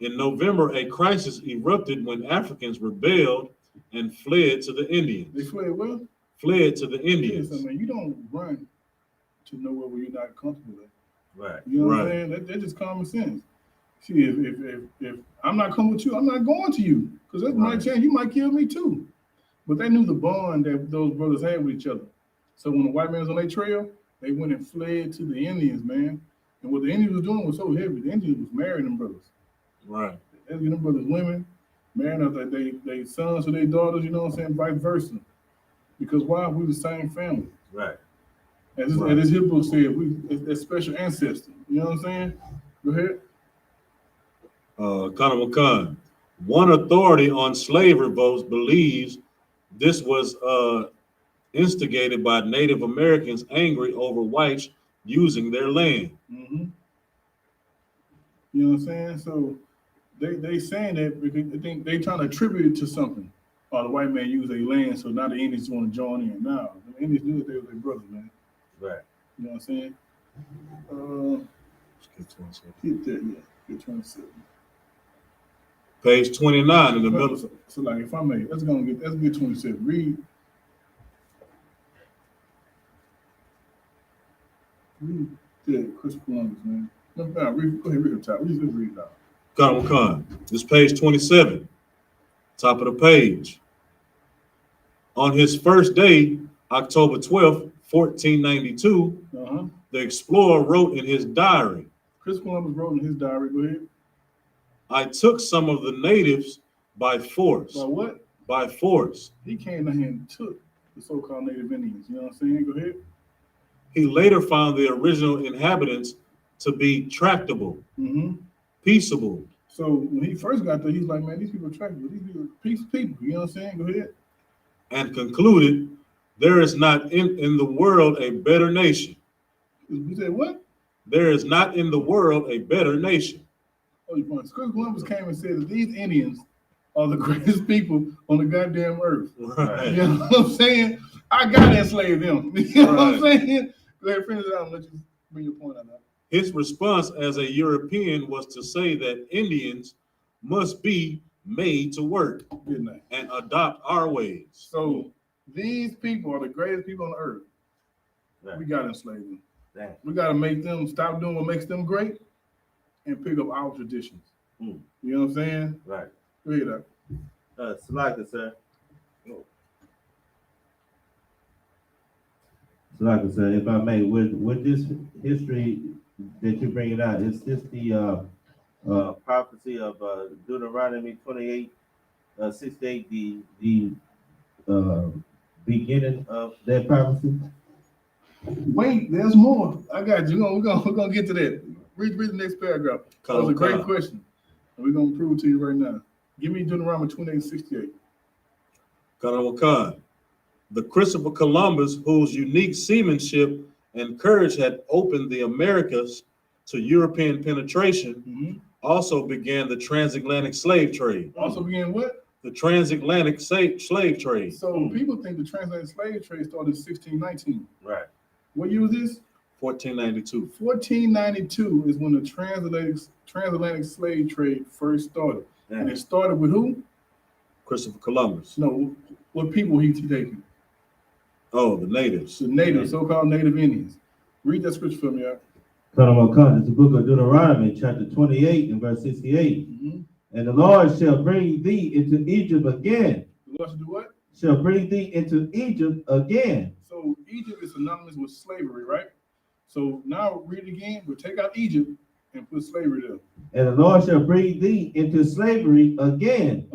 Speaker 4: In November, a crisis erupted when Africans rebelled and fled to the Indians.
Speaker 3: They fled what?
Speaker 4: Fled to the Indians.
Speaker 3: Yeah, so, man, you don't run to nowhere where you're not comfortable at.
Speaker 5: Right.
Speaker 3: You know what I'm saying? That's just common sense. See, if I'm not coming with you, I'm not going to you. Because there's my chance you might kill me too. But they knew the bond that those brothers had with each other. So when the white man was on their trail, they went and fled to the Indians, man. And what the Indians was doing was so heavy. The Indians was marrying them brothers.
Speaker 4: Right.
Speaker 3: They them brothers women, marrying their sons or their daughters, you know what I'm saying, vice versa. Because why? We the same family.
Speaker 5: Right.
Speaker 3: As this hip book said, it's special ancestor. You know what I'm saying? Go ahead.
Speaker 4: Khan. One authority on slave revolts believes this was instigated by Native Americans angry over whites using their land.
Speaker 3: Mm-hmm. You know what I'm saying? So they saying that because they think they trying to attribute it to something. Or the white man used their land, so now the Indians want to join in. Now the Indians knew that they were their brothers, man.
Speaker 5: Right.
Speaker 3: You know what I'm saying? Get there, yeah. Get 27.
Speaker 4: Page 29 in the middle.
Speaker 3: So like, if I may, let's get 27. Read Chris Columbus, man. No, go ahead, read the top. Let's read it out.
Speaker 4: Con. This page 27, top of the page. On his first day, October 12th, 1492, the explorer wrote in his diary.
Speaker 3: Chris Columbus wrote in his diary, go ahead.
Speaker 4: I took some of the natives by force.
Speaker 3: By what?
Speaker 4: By force.
Speaker 3: He came down here and took the so-called Native Indians. You know what I'm saying? Go ahead.
Speaker 4: He later found the original inhabitants to be tractable, peaceable.
Speaker 3: So when he first got there, he's like, man, these people are tractable. These people are peaceful people. You know what I'm saying? Go ahead.
Speaker 4: And concluded, there is not in the world a better nation.
Speaker 3: You said what?
Speaker 4: There is not in the world a better nation.
Speaker 3: Oh, you point. Chris Columbus came and said that these Indians are the greatest people on the goddamn earth.
Speaker 4: Right.
Speaker 3: You know what I'm saying? I gotta enslave them. You know what I'm saying? Go ahead, finish it out and let you bring your point on that.
Speaker 4: His response as a European was to say that Indians must be made to work and adopt our ways.
Speaker 3: So these people are the greatest people on the earth. Right. We gotta enslave them. Right. We gotta make them stop doing what makes them great and pick up our traditions. You know what I'm saying?
Speaker 5: Right.
Speaker 3: Go ahead.
Speaker 5: Salaka, sir. Salaka, sir, if I may, with this history that you're bringing out, is this the prophecy of Deuteronomy 28:68, the beginning of that prophecy?
Speaker 3: Wait, there's more. I got you. We're gonna get to that. Read the next paragraph. That was a great question. And we're gonna prove it to you right now. Give me Deuteronomy 28:68.
Speaker 4: Khan. The Christopher Columbus, whose unique seamanship and courage had opened the Americas to European penetration, also began the transatlantic slave trade.
Speaker 3: Also began what?
Speaker 4: The transatlantic slave trade.
Speaker 3: So people think the transatlantic slave trade started in 1619.
Speaker 5: Right.
Speaker 3: What year was this?
Speaker 4: 1492.
Speaker 3: 1492 is when the transatlantic slave trade first started. Yeah. And it started with who?
Speaker 4: Christopher Columbus.
Speaker 3: No, what people he taking?
Speaker 4: Oh, the natives.
Speaker 3: The natives, so-called Native Indians. Read that scripture for me, y'all.
Speaker 5: It's the book of Deuteronomy, chapter 28 and verse 68. And the Lord shall bring thee into Egypt again.
Speaker 3: The Lord shall do what?
Speaker 5: Shall bring thee into Egypt again.
Speaker 3: So Egypt is synonymous with slavery, right? So now read it again, but take out Egypt and put slavery there.
Speaker 5: And the Lord shall bring thee into slavery again.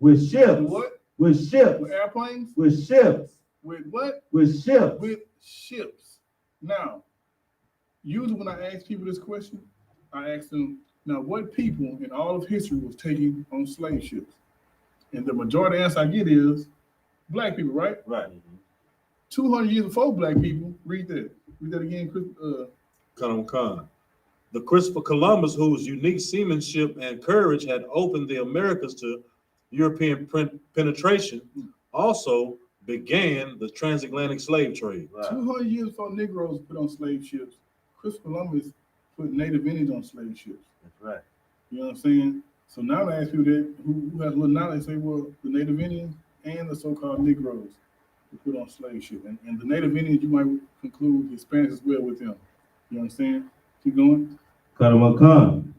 Speaker 5: With ships.
Speaker 3: With what?
Speaker 5: With ships.
Speaker 3: With airplanes?
Speaker 5: With ships.
Speaker 3: With what?
Speaker 5: With ships.
Speaker 3: With ships. Now, usually when I ask people this question, I ask them, now what people in all of history was taken on slave ships? And the majority answer I get is black people, right?
Speaker 5: Right.
Speaker 3: 200 years before black people, read that. Read that again, Chris.
Speaker 4: Khan. The Christopher Columbus, whose unique seamanship and courage had opened the Americas to European penetration, also began the transatlantic slave trade.
Speaker 3: Right. 200 years before Negroes put on slave ships, Christopher Columbus put Native Indians on slave ships.
Speaker 5: That's right.
Speaker 3: You know what I'm saying? So now I ask people that who has a little knowledge, say, well, the Native Indians and the so-called Negroes who put on slave ships. And the Native Indians, you might conclude Hispanics as well with them. You understand? Keep going.
Speaker 5: Khan.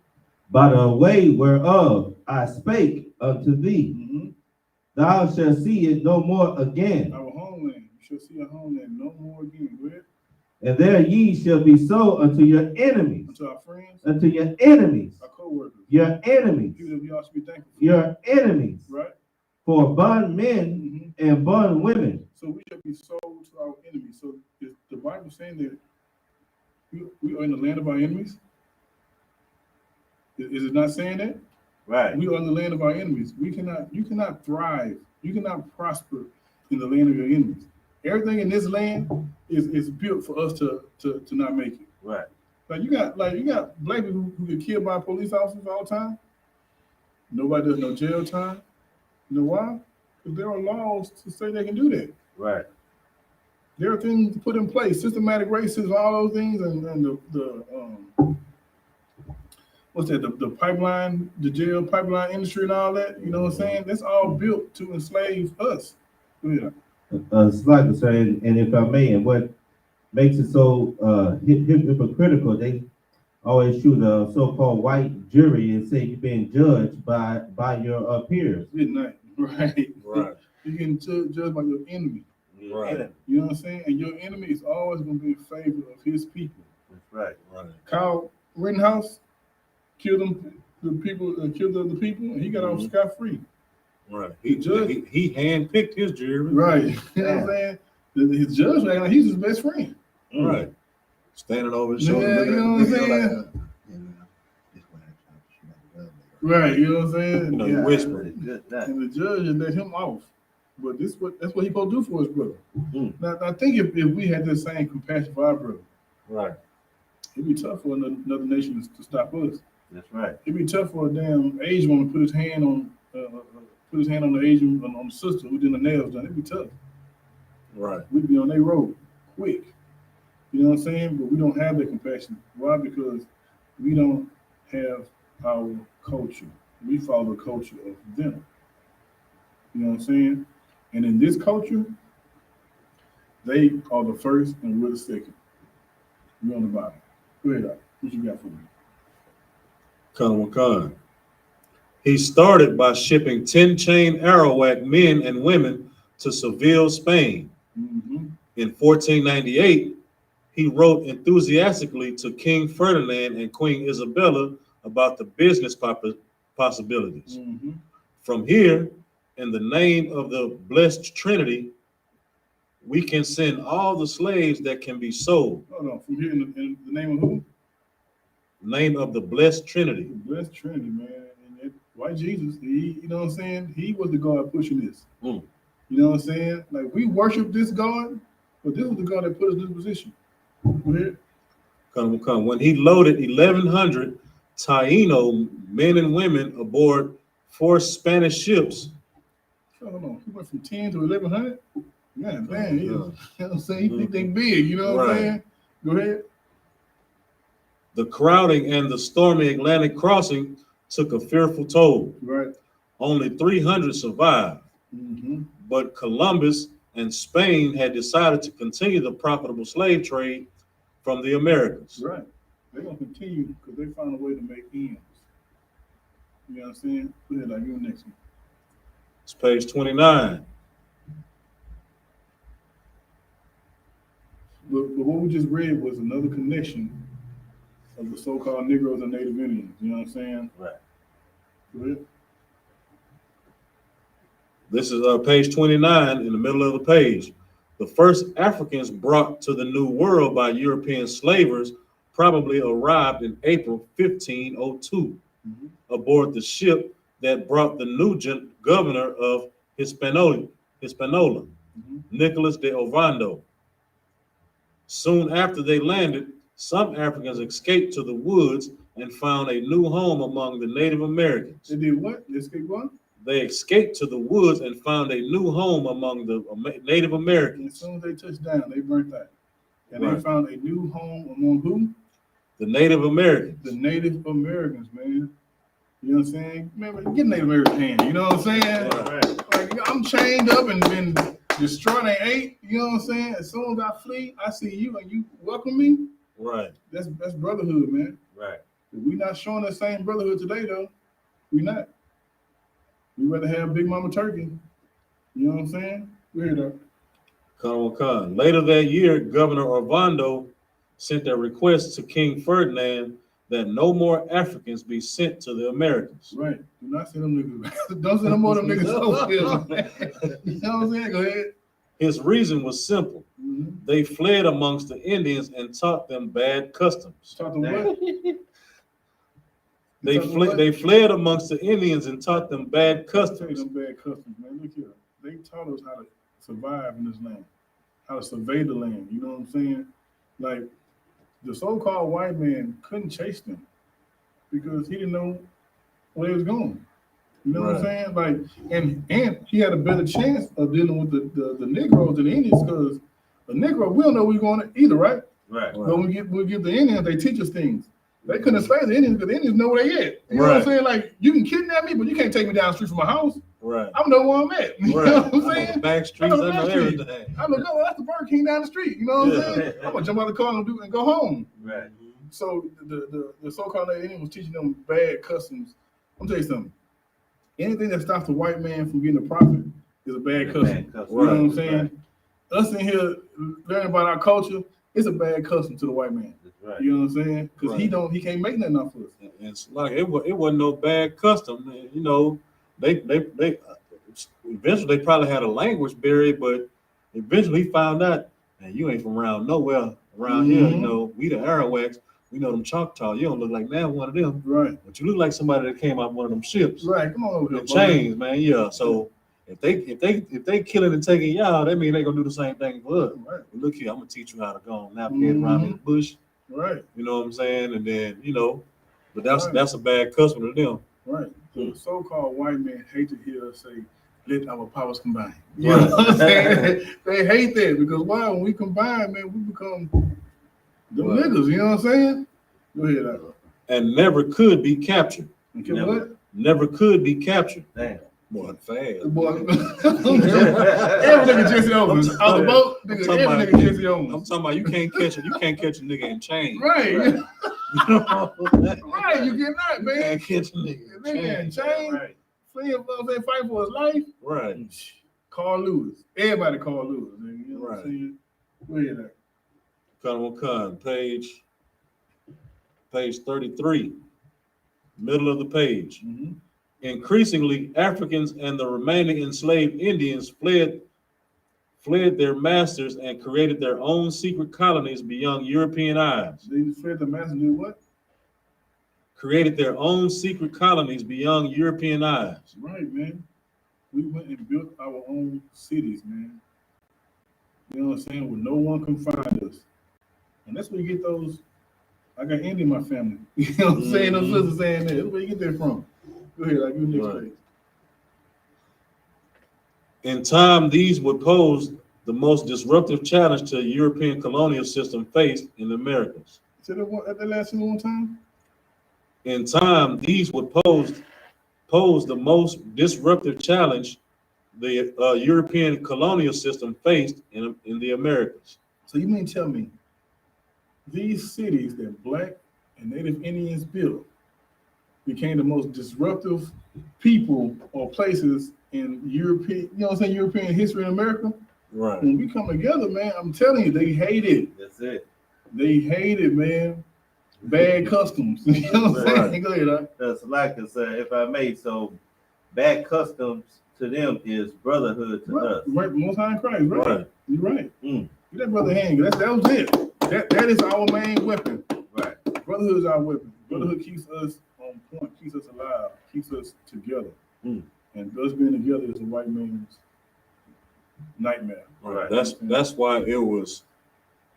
Speaker 5: By the way whereof I spake unto thee, thou shalt see it no more again.
Speaker 3: Our homeland, you shall see our homeland no more again. Go ahead.
Speaker 5: And there ye shall be sold unto your enemies.
Speaker 3: Unto our friends.
Speaker 5: Unto your enemies.
Speaker 3: Our co-workers.
Speaker 5: Your enemies.
Speaker 3: People that we all should be thankful for.
Speaker 5: Your enemies.
Speaker 3: Right.
Speaker 5: For bondmen and bondwomen.
Speaker 3: So we shall be sold to our enemies. So is the Bible saying that we are in the land of our enemies? Is it not saying that?
Speaker 5: Right.
Speaker 3: We are in the land of our enemies. You cannot thrive. You cannot prosper in the land of your enemies. Everything in this land is built for us to not make it.
Speaker 5: Right.
Speaker 3: Like you got black people who get killed by police officers all the time. Nobody does no jail time. You know why? Because there are laws to say they can do that.
Speaker 5: Right.
Speaker 3: There are things put in place, systematic racism, all those things, and the what's that? The pipeline, the jail pipeline industry, and all that. You know what I'm saying? That's all built to enslave us. Yeah.
Speaker 5: Slightly, sir, and if I may, and what makes it so hypocritical, they always shoot a so-called white jury and say you're being judged by your peers.
Speaker 3: Good night. Right.
Speaker 4: Right.
Speaker 3: You're getting judged by your enemy.
Speaker 4: Right.
Speaker 3: You know what I'm saying? And your enemy is always going to be in favor of his people.
Speaker 5: That's right.
Speaker 4: Right.
Speaker 3: Kyle Rittenhouse killed the people, killed the other people, and he got off scot-free.
Speaker 4: Right. He handpicked his jury.
Speaker 3: Right. You know what I'm saying? His judge, like, he's his best friend.
Speaker 4: Right. Standing over his shoulder.
Speaker 3: Yeah, you know what I'm saying? Right, you know what I'm saying?
Speaker 4: You know,
Speaker 3: Yeah.
Speaker 4: whispering.
Speaker 3: And the judge let him off. But that's what he's supposed to do for his brother.
Speaker 4: Mm.
Speaker 3: Now, I think if we had the same compassion for our brother,
Speaker 4: Right.
Speaker 3: it'd be tough for another nation to stop us.
Speaker 5: That's right.
Speaker 3: It'd be tough for a damn Asian woman to put his hand on the Asian on the sister who did the nails done. It'd be tough.
Speaker 4: Right.
Speaker 3: We'd be on their road quick. You know what I'm saying? But we don't have that compassion. Why? Because we don't have our culture. We follow the culture of them. You know what I'm saying? And in this culture, they are the first and we're the second. We're on the bottom. Go ahead, Doc. What you got for me?
Speaker 4: Khan. He started by shipping 10-chain Arawak men and women to Seville, Spain.
Speaker 3: Mm-hmm.
Speaker 4: In 1498, he wrote enthusiastically to King Ferdinand and Queen Isabella about the business possibilities.
Speaker 3: Mm-hmm.
Speaker 4: From here, in the name of the blessed Trinity, we can send all the slaves that can be sold.
Speaker 3: Hold on. From here in the name of who?
Speaker 4: Name of the blessed Trinity.
Speaker 3: The blessed Trinity, man. And why Jesus? You know what I'm saying? He was the God pushing this.
Speaker 4: Mm.
Speaker 3: You know what I'm saying? Like, we worship this God, but this was the God that put us in this position. Go ahead.
Speaker 4: Come. When he loaded 1,100 Taino men and women aboard 4 Spanish ships.
Speaker 3: Hold on. He went from 10 to 1,100? Man, damn. You know what I'm saying? He
Speaker 4: Mhm.
Speaker 3: think big. You know what I'm
Speaker 4: Right.
Speaker 3: saying? Go ahead.
Speaker 4: The crowding and the stormy Atlantic crossing took a fearful toll.
Speaker 3: Right.
Speaker 4: Only 300 survived,
Speaker 3: Mm-hmm.
Speaker 4: but Columbus and Spain had decided to continue the profitable slave trade from the Americas.
Speaker 3: Right. They're going to continue because they found a way to make ends. You know what I'm saying? Go ahead, like, you next one.
Speaker 4: It's page 29.
Speaker 3: But what we just read was another connection of the so-called Negroes and Native Indians. You know what I'm saying?
Speaker 5: Right.
Speaker 3: Go ahead.
Speaker 4: This is page 29 in the middle of the page. The first Africans brought to the New World by European slavers probably arrived in April 1502 aboard the ship that brought the new governor of Hispaniola, Nicholas de Ovando. Soon after they landed, some Africans escaped to the woods and found a new home among the Native Americans.
Speaker 3: They did what? They escaped what?
Speaker 4: They escaped to the woods and found a new home among the Native
Speaker 3: And as
Speaker 4: Americans.
Speaker 3: soon as they touched down, they burnt out. And
Speaker 4: Right.
Speaker 3: they found a new home among who?
Speaker 4: The Native Americans.
Speaker 3: The Native Americans, man. You know what I'm saying? Man, get Native American hand. You know what I'm saying?
Speaker 4: Right.
Speaker 3: Like, I'm chained up and been destroyed and ate. You know what I'm saying? As soon as I flee, I see you and you welcome me.
Speaker 4: Right.
Speaker 3: That's brotherhood, man.
Speaker 5: Right.
Speaker 3: We not showing that same brotherhood today, though. We not. We rather have Big Mama Turkey. You know what I'm saying? Weird though.
Speaker 4: Con. Later that year, Governor Ovando sent a request to King Ferdinand that no more Africans be sent to the Americas.
Speaker 3: Right. Do not send them niggas. Don't send them more of them niggas over here, man. You know what I'm saying? Go ahead.
Speaker 4: His reason was simple.
Speaker 3: Mm-hmm.
Speaker 4: They fled amongst the Indians and taught them bad customs.
Speaker 3: Talk to what?
Speaker 4: They fled amongst the Indians and taught them bad
Speaker 3: Tell you
Speaker 4: customs.
Speaker 3: them bad customs, man. Look here. They taught us how to survive in this land, how to survey the land. You know what I'm saying? Like, the so-called white man couldn't chase them because he didn't know where he was going. You know what I'm saying? Like, and he had a better chance of dealing with the Negroes than the Indians because A Negro, we don't know where we're going either, right?
Speaker 5: Right.
Speaker 3: But when we get the Indians, they teach us things. They couldn't enslave the Indians because the Indians know where they at. You know what I'm saying? Like, you can kidnap me, but you can't take me down the street from my house.
Speaker 4: Right.
Speaker 3: I know where I'm at. You know what I'm saying?
Speaker 4: Back streets, I know everything.
Speaker 3: I'm like, oh, that's the Burger King down the street. You know what I'm saying? I'm gonna jump out of the car and go home.
Speaker 5: Right.
Speaker 3: So the so-called Indian was teaching them bad customs. I'm gonna tell you something. Anything that stops the white man from getting a profit is a bad custom. You know what I'm saying? Right. Us in here learning about our culture, it's a bad custom to the white man. Right. You know what I'm saying? Because he can't make nothing off of us.
Speaker 4: And it's like it wasn't no bad custom. You know, they eventually they probably had a language barrier, but eventually he found out, man, you ain't from around nowhere around here. You know, we the Arawaks. We know them Choctaw. You don't look like now one of them. Right. But you look like somebody that came out of one of them ships.
Speaker 3: Right. Come on over here.
Speaker 4: Chains, man. Yeah. So if they killing and taking y'all, that mean they gonna do the same thing for us. Right. Look here, I'm gonna teach you how to go and navigate around this bush. Right. You know what I'm saying? And then, you know, but that's a bad custom to them.
Speaker 3: Right. So the so-called white men hate to hear us say, let our powers combine. You know what I'm saying? They hate that because why? When we combine, man, we become the niggas, you know what I'm saying? Go ahead, Ira.
Speaker 4: And never could be captured.
Speaker 3: Okay, what?
Speaker 4: Never could be captured.
Speaker 5: Damn.
Speaker 4: Boy, fast.
Speaker 3: Boy. Every nigga Jesse Owens. On the boat, nigga, every nigga Jesse Owens.
Speaker 4: I'm talking about you can't catch a nigga in chains.
Speaker 3: Right.
Speaker 4: You know?
Speaker 3: Right, you get that, man.
Speaker 4: You can't catch a nigga
Speaker 3: in chains. Right. Fight for his life.
Speaker 4: Right.
Speaker 3: Carl Lewis. Everybody Carl Lewis. Man. You know what I'm saying? Go ahead,
Speaker 4: Con, page 33, middle of the page. Mm-hmm. Increasingly, Africans and the remaining enslaved Indians fled their masters and created their own secret colonies beyond European eyes.
Speaker 3: They fled the masters and did what?
Speaker 4: Created their own secret colonies beyond European eyes.
Speaker 3: Right, man. We went and built our own cities, man. You know what I'm saying? Where no one can find us. And that's where you get those. I got Indian in my family. You know what I'm saying? Those sisters saying that. That's where you get that from. Go ahead, I'll give you next page.
Speaker 4: In time, these would pose the most disruptive challenge to the European colonial system faced in the Americas.
Speaker 3: Say that last thing one time.
Speaker 4: In time, these would pose the most disruptive challenge the European colonial system faced in the Americas.
Speaker 3: So you mean tell me these cities that Black and Native Indians built became the most disruptive people or places in European, you know what I'm saying, European history in America?
Speaker 4: Right.
Speaker 3: When we come together, man, I'm telling you, they hate it.
Speaker 5: That's it.
Speaker 3: They hate it, man. Bad customs. You know what I'm saying? Go ahead,
Speaker 5: That's like I said, if I may, so bad customs to them is brotherhood to us.
Speaker 3: Right, Most High in Christ, right? You're right. Get that brother hand. That was it. That is our main weapon. Right. Brotherhood is our weapon. Brotherhood keeps us on point, keeps us alive, keeps us together. And us being together is a white man's nightmare.
Speaker 4: Right. That's why it was,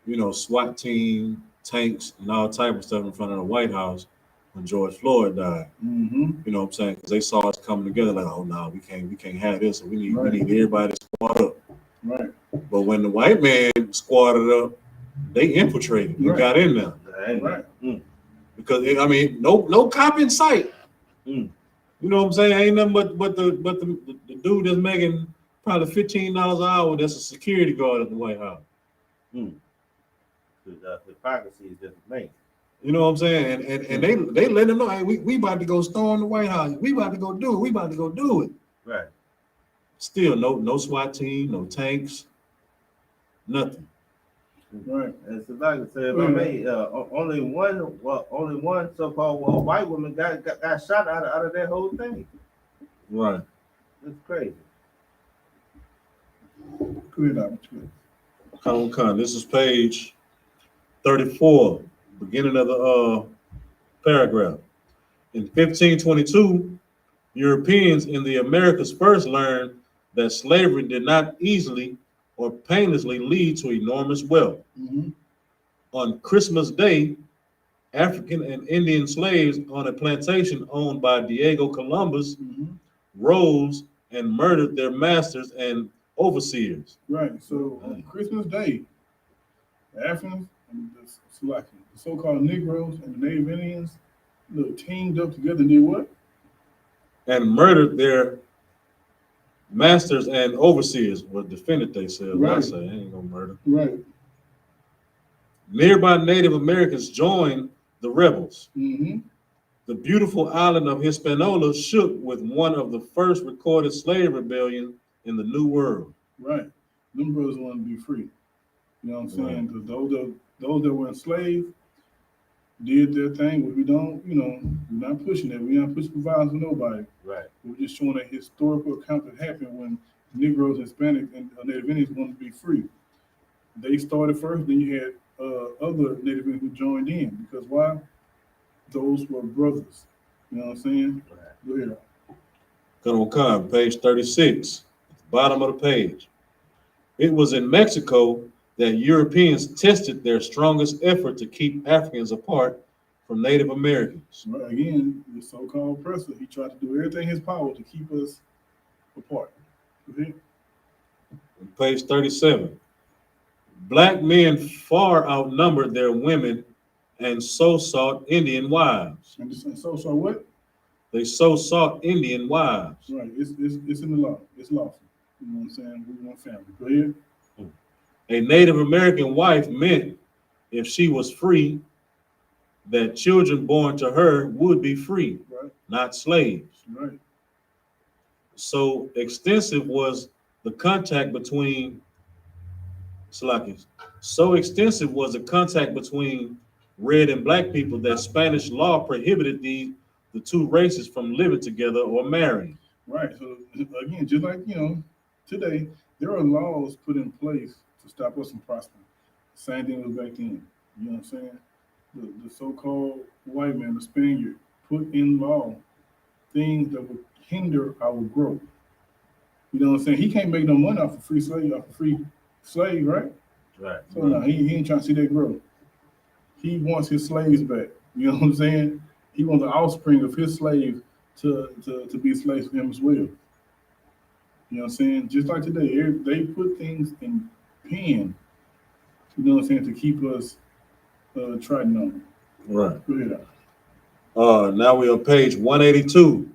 Speaker 4: you know, SWAT team, tanks, and all type of stuff in front of the White House when George Floyd died. You know what I'm saying? Because they saw us coming together like, oh no, we can't have this. So we need everybody to squad up. Right. But when the white man squatted up, they infiltrated. We got in there.
Speaker 3: Right.
Speaker 4: Because I mean, no cop in sight. You know what I'm saying? Ain't nothing but the dude that's making probably $15 an hour. That's a security guard at the White House.
Speaker 5: The hypocrisy is just amazing.
Speaker 4: You know what I'm saying? And they let them know, hey, we about to go storm the White House. We about to go do it. We about to go do it.
Speaker 5: Right.
Speaker 4: Still no SWAT team, no tanks, nothing.
Speaker 3: Right.
Speaker 5: And so like I said, if I may, only one so-called white woman got shot out of that whole thing.
Speaker 4: Right.
Speaker 5: It's crazy.
Speaker 4: Come. This is page 34, beginning of the paragraph. In 1522, Europeans in the Americas first learned that slavery did not easily or painlessly lead to enormous wealth. On Christmas Day, African and Indian slaves on a plantation owned by Diego Columbus rose and murdered their masters and overseers.
Speaker 3: Right. So on Christmas Day, The Africans and the so-called Negroes and the Native Indians, teamed up together and did what?
Speaker 4: And murdered their masters and overseers, or defended themselves.
Speaker 3: Right.
Speaker 4: I say, ain't no murder.
Speaker 3: Right.
Speaker 4: Nearby Native Americans joined the rebels.
Speaker 3: Mm-hmm.
Speaker 4: The beautiful island of Hispaniola shook with one of the first recorded slave rebellions in the New World.
Speaker 3: Right. Them brothers wanted to be free. You know what I'm saying? Because those that were enslaved did their thing. But we don't, we're not pushing that. We're not pushing violence with nobody.
Speaker 5: Right.
Speaker 3: We're just showing a historical account that happened when Negroes, Hispanics, and Native Indians wanted to be free. They started first, then you had other Native Indians who joined in. Because why? Those were brothers. You know what I'm saying?
Speaker 5: Right.
Speaker 3: Go ahead.
Speaker 4: Gonna come, page 36, at the bottom of the page. It was in Mexico that Europeans tested their strongest effort to keep Africans apart from Native Americans.
Speaker 3: Right. Again, the so-called oppressor, he tried to do everything in his power to keep us apart. Go ahead.
Speaker 4: Page 37. Black men far outnumbered their women and so sought Indian wives.
Speaker 3: And so what?
Speaker 4: They so sought Indian wives.
Speaker 3: Right. It's in the law. It's lawful. You know what I'm saying? We want family. Go ahead.
Speaker 4: A Native American wife meant, if she was free, that children born to her would be free,
Speaker 3: Right.
Speaker 4: not slaves.
Speaker 3: Right.
Speaker 4: So extensive was the contact between red and black people that Spanish law prohibited the two races from living together or marrying.
Speaker 3: Right. So again, just like today, there are laws put in place to stop us from prospering. Same thing was back then. You know what I'm saying? The so-called white man, the Spaniard, put in law things that would hinder our growth. You know what I'm saying? He can't make no money off of free slave, right?
Speaker 5: Right.
Speaker 3: So no, he ain't trying to see that growth. He wants his slaves back. You know what I'm saying? He wants the offspring of his slaves to be slaves for him as well. You know what I'm saying? Just like today, they put things in pen, you know what I'm saying, to keep us trodden on.
Speaker 4: Right.
Speaker 3: Go ahead.
Speaker 4: Now we're on page 182,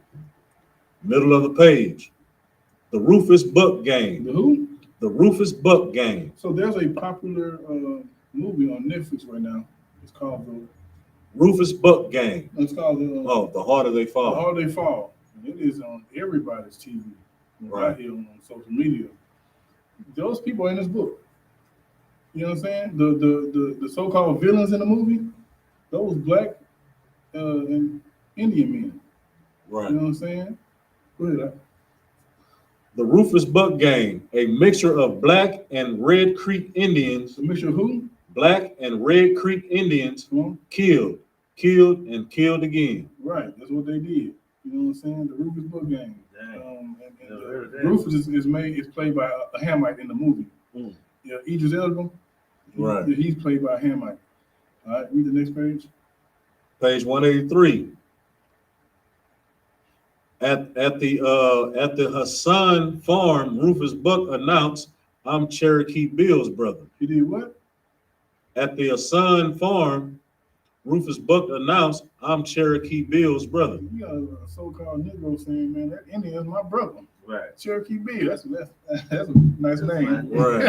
Speaker 4: middle of the page. The Rufus Buck Gang.
Speaker 3: The who?
Speaker 4: The Rufus Buck Gang.
Speaker 3: So there's a popular movie on Netflix right now. It's called the
Speaker 4: Rufus Buck Gang.
Speaker 3: It's called
Speaker 4: The Harder They
Speaker 3: The
Speaker 4: Fall.
Speaker 3: Harder They Fall. It is on everybody's TV, right here on social media. Those people are in this book. You know what I'm saying? The so-called villains in the movie, those black and Indian men.
Speaker 4: Right.
Speaker 3: You know what I'm saying? Go ahead.
Speaker 4: The Rufus Buck Gang, a mixture of Black and Red Creek Indians.
Speaker 3: The mixture of who?
Speaker 4: Black and Red Creek Indians killed, and killed again.
Speaker 3: Right, that's what they did. You know what I'm saying? The Rufus Buck Gang. Rufus is played by a Hamite in the movie. Yeah, Idris Elba.
Speaker 4: Right.
Speaker 3: He's played by a Hamite. All right, read the next page.
Speaker 4: Page 183. At the Hassan farm, Rufus Buck announced, "I'm Cherokee Bill's brother."
Speaker 3: He did what?
Speaker 4: At the Hassan farm, Rufus Buck announced, "I'm Cherokee Bill's brother."
Speaker 3: You got a so-called Negro saying, "Man, that Indian is my brother."
Speaker 5: Right.
Speaker 3: Cherokee Bill. That's a nice name.
Speaker 4: Right.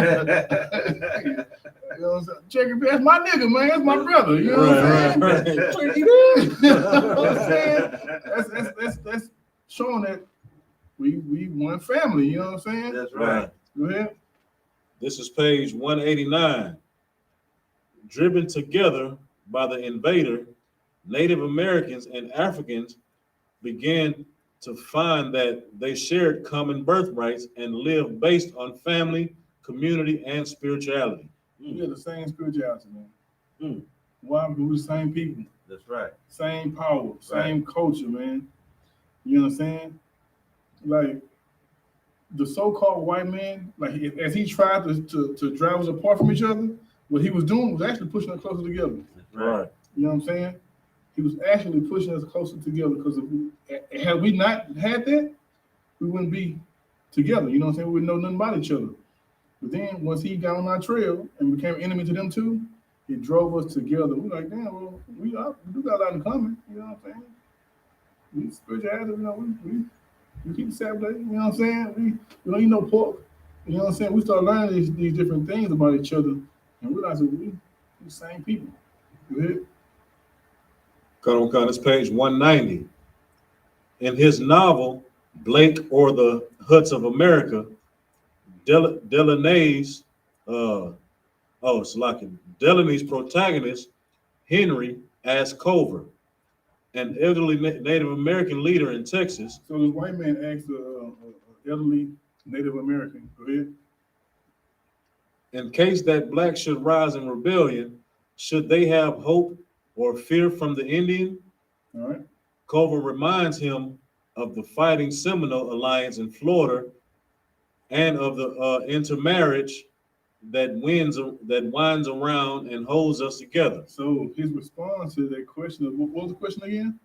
Speaker 3: You know what I'm saying? Cherokee Bill, that's my nigga, man. That's my brother. You know what I'm saying?
Speaker 4: Right.
Speaker 3: Cherokee Bill. You know what I'm saying? That's showing that we one family. You know what I'm saying?
Speaker 5: That's right.
Speaker 3: Go ahead.
Speaker 4: This is page 189. Driven together by the invader, Native Americans and Africans began to find that they shared common birthrights and lived based on family, community, and spirituality.
Speaker 3: We have the same spirituality, man. Why? Because we're the same people.
Speaker 5: That's right.
Speaker 3: Same power, same culture, man. You know what I'm saying? Like the so-called white man, like as he tried to drive us apart from each other, what he was doing was actually pushing us closer together.
Speaker 4: Right.
Speaker 3: You know what I'm saying? He was actually pushing us closer together because had we not had that, we wouldn't be together. You know what I'm saying? We wouldn't know nothing about each other. But then once he got on our trail and became an enemy to them too, it drove us together. We like, damn, well, we got a lot in common. You know what I'm saying? We spirituality, we keep the Sabbath day. You know what I'm saying? We don't eat no pork. You know what I'm saying? We start learning these different things about each other and realize that we the same people. Go ahead.
Speaker 4: It's page 190. In his novel, Blake or the Huts of America, Delaney's protagonist, Henry, asked Culver, an elderly Native American leader in Texas.
Speaker 3: So this white man asked an elderly Native American, go ahead.
Speaker 4: In case that blacks should rise in rebellion, should they have hope or fear from the Indian?
Speaker 3: All right.
Speaker 4: Culver reminds him of the Fighting Seminole Alliance in Florida and of the intermarriage that winds around and holds us together.
Speaker 3: So his response to that question is, what was the question again?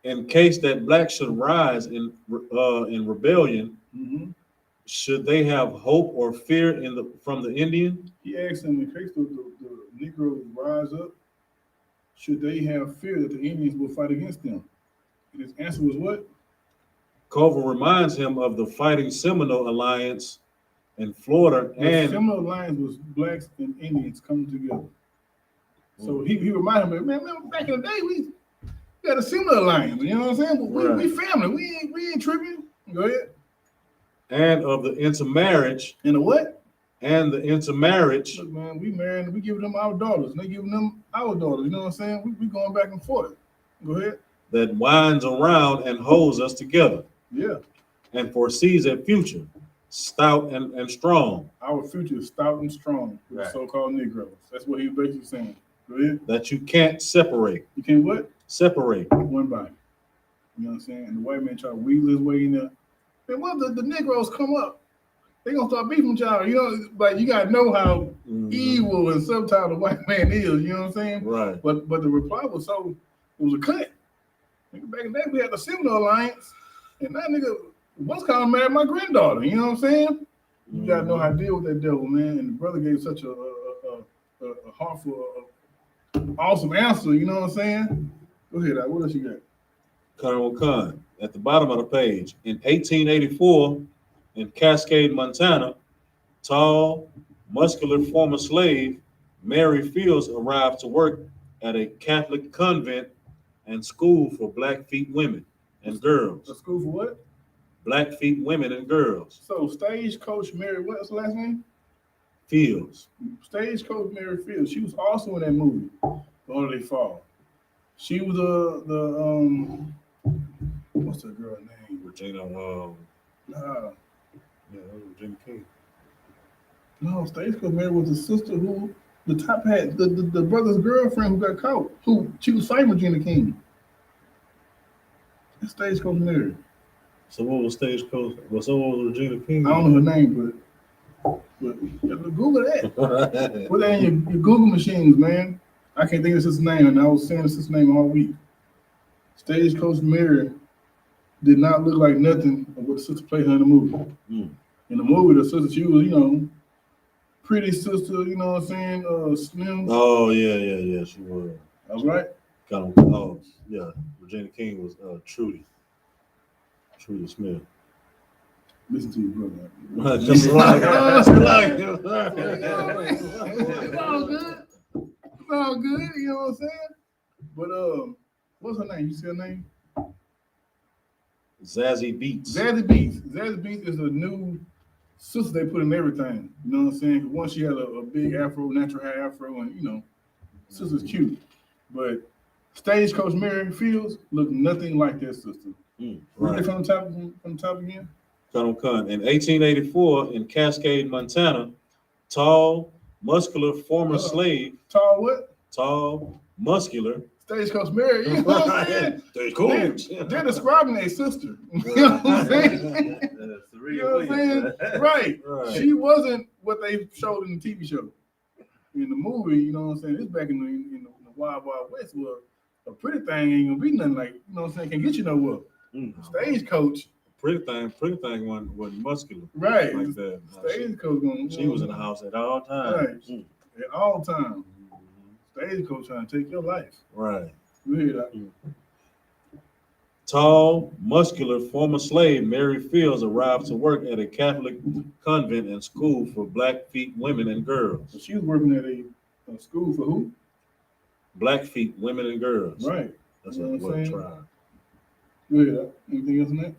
Speaker 4: In case that blacks should rise in rebellion, should they have hope or fear from the Indian?
Speaker 3: He asked him, in case the Negroes rise up, should they have fear that the Indians will fight against them? And his answer was what?
Speaker 4: Culver reminds him of the Fighting Seminole Alliance in Florida.
Speaker 3: The Seminole Alliance was blacks and Indians coming together. So he reminded him, man, back in the day, we got a Seminole Alliance. You know what I'm saying? But we family. We ain't tripping. Go ahead.
Speaker 4: And of the intermarriage.
Speaker 3: And the what?
Speaker 4: And the intermarriage.
Speaker 3: Look, man, we married, we giving them our daughters, and they giving them our daughters. You know what I'm saying? We going back and forth. Go ahead.
Speaker 4: That winds around and holds us together.
Speaker 3: Yeah.
Speaker 4: And foresees a future stout and strong.
Speaker 3: Our future is stout and strong. Right. So-called Negroes. That's what he was basically saying. Go ahead.
Speaker 4: That you can't separate.
Speaker 3: You can't what?
Speaker 4: Separate.
Speaker 3: One body. You know what I'm saying? And the white man try to weasel his way in there. And when the Negroes come up, they gonna start beefing with y'all. You know, but you gotta know how evil and subtle the white man is. You know what I'm saying?
Speaker 4: Right.
Speaker 3: But the reply was it was a cut. Nigga, back in the day, we had the Seminole Alliance, and that nigga once kind of married my granddaughter. You know what I'm saying? You gotta know how to deal with that devil, man. And the brother gave such a heartful, awesome answer. You know what I'm saying? Go ahead, what else you got?
Speaker 4: Colonel Khan, at the bottom of the page, in 1884, in Cascade, Montana, tall, muscular former slave Mary Fields arrived to work at a Catholic convent and school for Blackfeet women and girls.
Speaker 3: A school for what?
Speaker 4: Blackfeet women and girls.
Speaker 3: So Stagecoach Mary, what's the last name?
Speaker 4: Fields.
Speaker 3: Stagecoach Mary Fields. She was also in that movie, The Holiday Fall. She was the what's that girl name?
Speaker 4: Regina. Regina King.
Speaker 3: No, Stagecoach Mary was the sister who the top hat, the brother's girlfriend who got caught. She was fighting Regina King. That's Stagecoach Mary.
Speaker 4: So what was Stagecoach? Well, so what was Regina King?
Speaker 3: I don't know her name, but Google that. Put that in your Google machines, man. I can't think of his name, and I was saying his name all week. Stagecoach Mary did not look like nothing of what the sister played her in the movie. In the movie, the sister, she was, pretty sister, you know what I'm saying? Slim.
Speaker 4: Oh, yeah, she was.
Speaker 3: That's right.
Speaker 4: Yeah. Regina King was Trudy Smith.
Speaker 3: Listen to your brother.
Speaker 4: Just like
Speaker 3: It's all good. It's all good, you know what I'm saying? But what's her name? You see her name?
Speaker 4: Zazzy Beats.
Speaker 3: Zazzy Beats is a new sister they put in everything. You know what I'm saying? Once she had a big afro, natural hair afro, and sister's cute. But Stagecoach Mary Fields looked nothing like that sister. Right. From the top again?
Speaker 4: Colonel Khan. In 1884, in Cascade, Montana, tall, muscular former slave.
Speaker 3: Tall what?
Speaker 4: Tall, muscular.
Speaker 3: Stagecoach Mary. You know what I'm saying?
Speaker 4: Stagecoach.
Speaker 3: They're describing a sister. You know what I'm saying? You know what I'm saying? Right. She wasn't what they showed in the TV show. In the movie, you know what I'm saying? It's back in the Wild Wild West where a pretty thing ain't gonna be nothing like, you know what I'm saying, can get you nowhere. Stagecoach
Speaker 4: Pretty thing wasn't muscular
Speaker 3: Right.
Speaker 4: like that.
Speaker 3: Stagecoach going.
Speaker 4: She was in the house at all times.
Speaker 3: Right. At all times. Stagecoach trying to take your life.
Speaker 4: Right.
Speaker 3: Yeah.
Speaker 4: Tall, muscular former slave Mary Fields arrived to work at a Catholic convent and school for Blackfeet women and girls.
Speaker 3: So she was working at a school for who?
Speaker 4: Blackfeet women and girls.
Speaker 3: Right.
Speaker 4: That's
Speaker 3: You know
Speaker 4: what
Speaker 3: what I'm saying?
Speaker 4: tribe.
Speaker 3: Yeah. Anything else on that?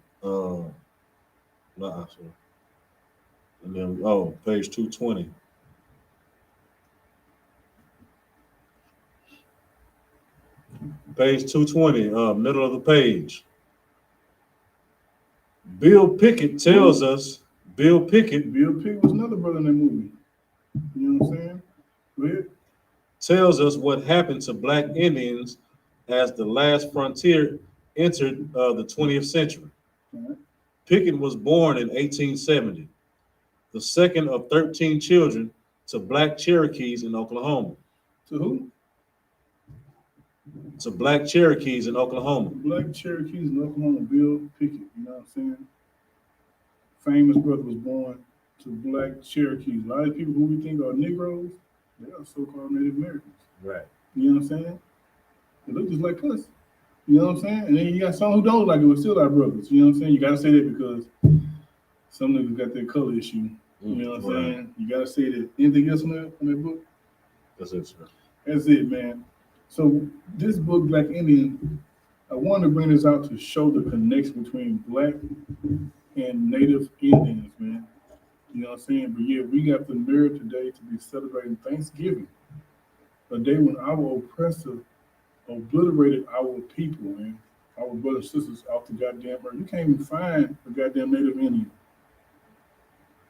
Speaker 4: Nah, sir. And then page 220. Page 220, middle of the page. Bill Pickett tells us, Bill Pickett
Speaker 3: was another brother in that movie. You know what I'm saying? Go ahead.
Speaker 4: Tells us what happened to Black Indians as the last frontier entered the 20th century.
Speaker 3: Right.
Speaker 4: Pickett was born in 1870, the second of 13 children to Black Cherokees in Oklahoma.
Speaker 3: To who?
Speaker 4: To Black Cherokees in Oklahoma.
Speaker 3: Black Cherokees in Oklahoma, Bill Pickett, you know what I'm saying? Famous brother was born to Black Cherokees. A lot of people who we think are Negroes, they are so-called Native Americans.
Speaker 5: Right.
Speaker 3: You know what I'm saying? They look just like us. You know what I'm saying? And then you got some who don't like it, but still our brothers. You know what I'm saying? You gotta say that because some niggas got that color issue. You know what I'm saying? You gotta say that. Anything else on that book?
Speaker 4: That's it, sir.
Speaker 3: That's it, man. So this book, Black Indian, I wanted to bring this out to show the connection between Black and Native Indians, man. You know what I'm saying? But yeah, we got the nerve today to be celebrating Thanksgiving, a day when our oppressor obliterated our people, man. Our brothers and sisters off the goddamn earth. You can't even find a goddamn Native Indian.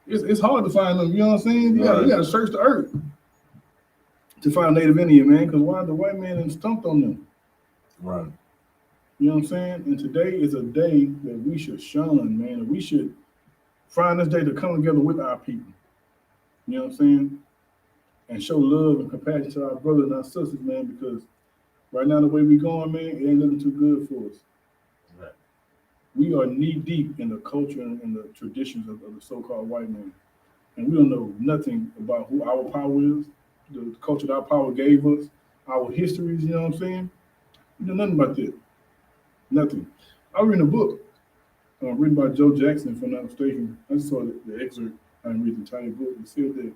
Speaker 3: It's hard to find them, you know what I'm saying? You gotta search the earth to find a Native Indian, man, because why the white man stumped on them?
Speaker 4: Right.
Speaker 3: You know what I'm saying? And today is a day that we should shun, man. And we should find this day to come together with our people. You know what I'm saying? And show love and compassion to our brothers and our sisters, man, because right now the way we going, man, it ain't looking too good for us.
Speaker 5: Right.
Speaker 3: We are knee deep in the culture and the traditions of the so-called white man. And we don't know nothing about who our power is, the culture that our power gave us, our histories, you know what I'm saying? We know nothing about that. Nothing. I read a book written by Joe Jackson, if I'm not mistaken. I just saw the excerpt. I didn't read the entire book. It said that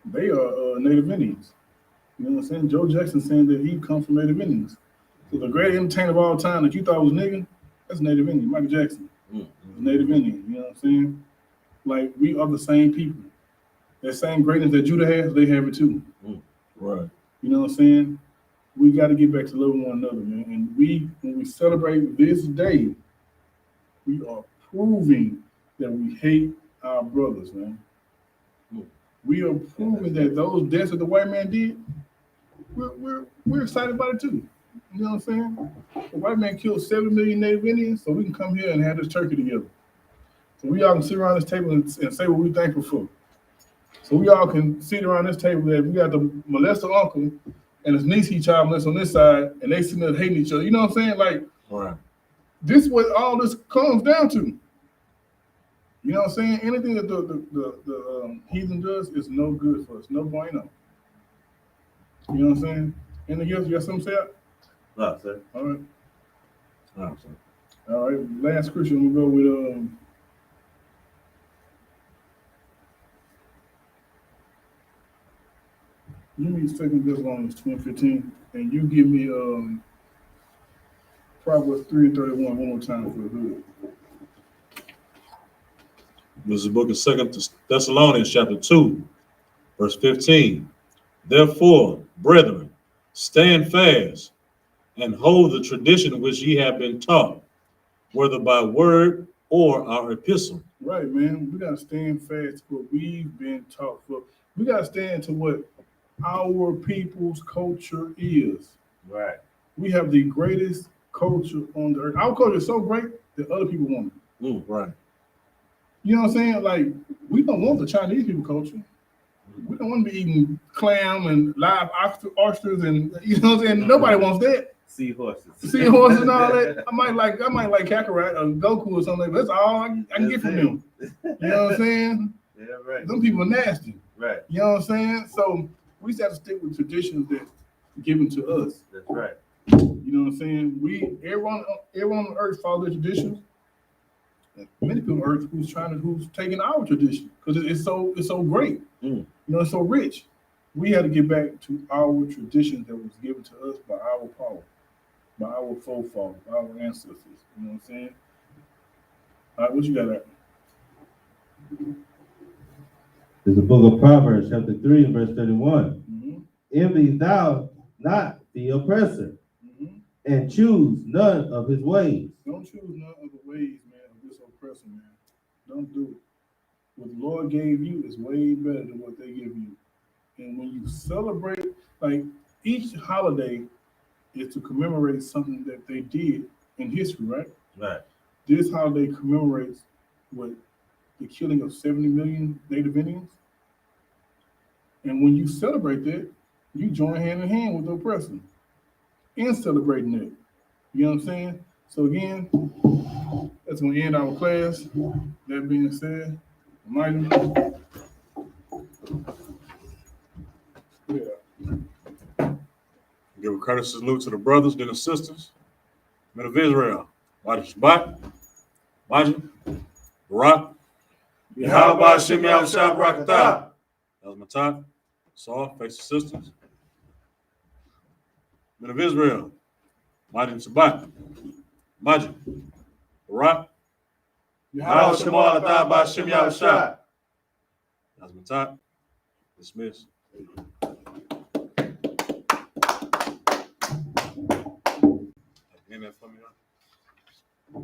Speaker 3: they are Native Indians. You know what I'm saying? Joe Jackson saying that he comes from Native Indians. So the great entertainer of all time that you thought was nigga, that's Native Indian. Michael Jackson, Native Indian. You know what I'm saying? Like, we are the same people. That same greatness that Judah has, they have it too.
Speaker 4: Right.
Speaker 3: You know what I'm saying? We got to get back to loving one another, man. And when we celebrate this day, we are proving that we hate our brothers, man. We are proving that those deaths that the white man did, we're excited about it too. You know what I'm saying? The white man killed 7 million Native Indians, so we can come here and have this turkey together. So we all can sit around this table and say what we're thankful for. So we all can sit around this table that we got the molester uncle and his niece he child molest on this side, and they sitting there hating each other. You know what I'm saying? Like,
Speaker 4: right.
Speaker 3: This is what all this comes down to. You know what I'm saying? Anything that the heathen does is no good for us. No bueno. You know what I'm saying? Anything else? You got something to say?
Speaker 5: No, sir.
Speaker 3: All right.
Speaker 4: No, sir.
Speaker 3: All right. Last scripture, we'll go with give me 2 Thessalonians 2:15, and you give me Proverbs 3:31 one more time for the hood.
Speaker 4: This is the book of 2 Thessalonians chapter 2, verse 15. Therefore, brethren, stand fast and hold the tradition which ye have been taught, whether by word or our epistle.
Speaker 3: Right, man. We gotta stand fast to what we've been taught for. We gotta stand to what our people's culture is.
Speaker 5: Right.
Speaker 3: We have the greatest culture on the earth. Our culture is so great that other people want it.
Speaker 4: Right.
Speaker 3: You know what I'm saying? Like, we don't want the Chinese people culture. We don't want to be eating clam and live oysters and, you know what I'm saying? Nobody wants that.
Speaker 5: Seahorses.
Speaker 3: Seahorses and all that. I might like Kakarot or Goku or something. That's all I can get from them. You know what I'm saying?
Speaker 5: Yeah, right.
Speaker 3: Them people nasty.
Speaker 5: Right.
Speaker 3: You know what I'm saying? So we just have to stick with traditions that given to us.
Speaker 5: That's right.
Speaker 3: You know what I'm saying? Everyone on earth follow their traditions. Many people on earth who's taking our tradition because it's so great.
Speaker 5: Mm.
Speaker 3: You know, it's so rich. We had to get back to our tradition that was given to us by our power, by our forefathers, by our ancestors. You know what I'm saying? All right, what you got there?
Speaker 5: There's a book of Proverbs, chapter 3, and verse 31.
Speaker 3: Mm-hmm.
Speaker 5: Envy thou not the oppressor,
Speaker 3: Mm-hmm.
Speaker 5: and choose none of his ways.
Speaker 3: Don't choose none of the ways, man, of this oppressor, man. Don't do it. What the Lord gave you is way better than what they give you. And when you celebrate, like each holiday is to commemorate something that they did in history, right?
Speaker 5: Right.
Speaker 3: This holiday commemorates what the killing of 70 million Native Indians. And when you celebrate that, you join hand in hand with the oppressor in celebrating that. You know what I'm saying? So again, that's going to end our class. That being said, Michael. Yeah.
Speaker 4: Give a courtesy salute to the brothers and the sisters, men of Israel. YAHANNA, Majid, Barak, YAHANNA, that was my time. Saul, face the sisters. Men of Israel, Majid Shabbat, Majid, Barak, YAHANNA, that was my time. Dismissed. End that for me, huh?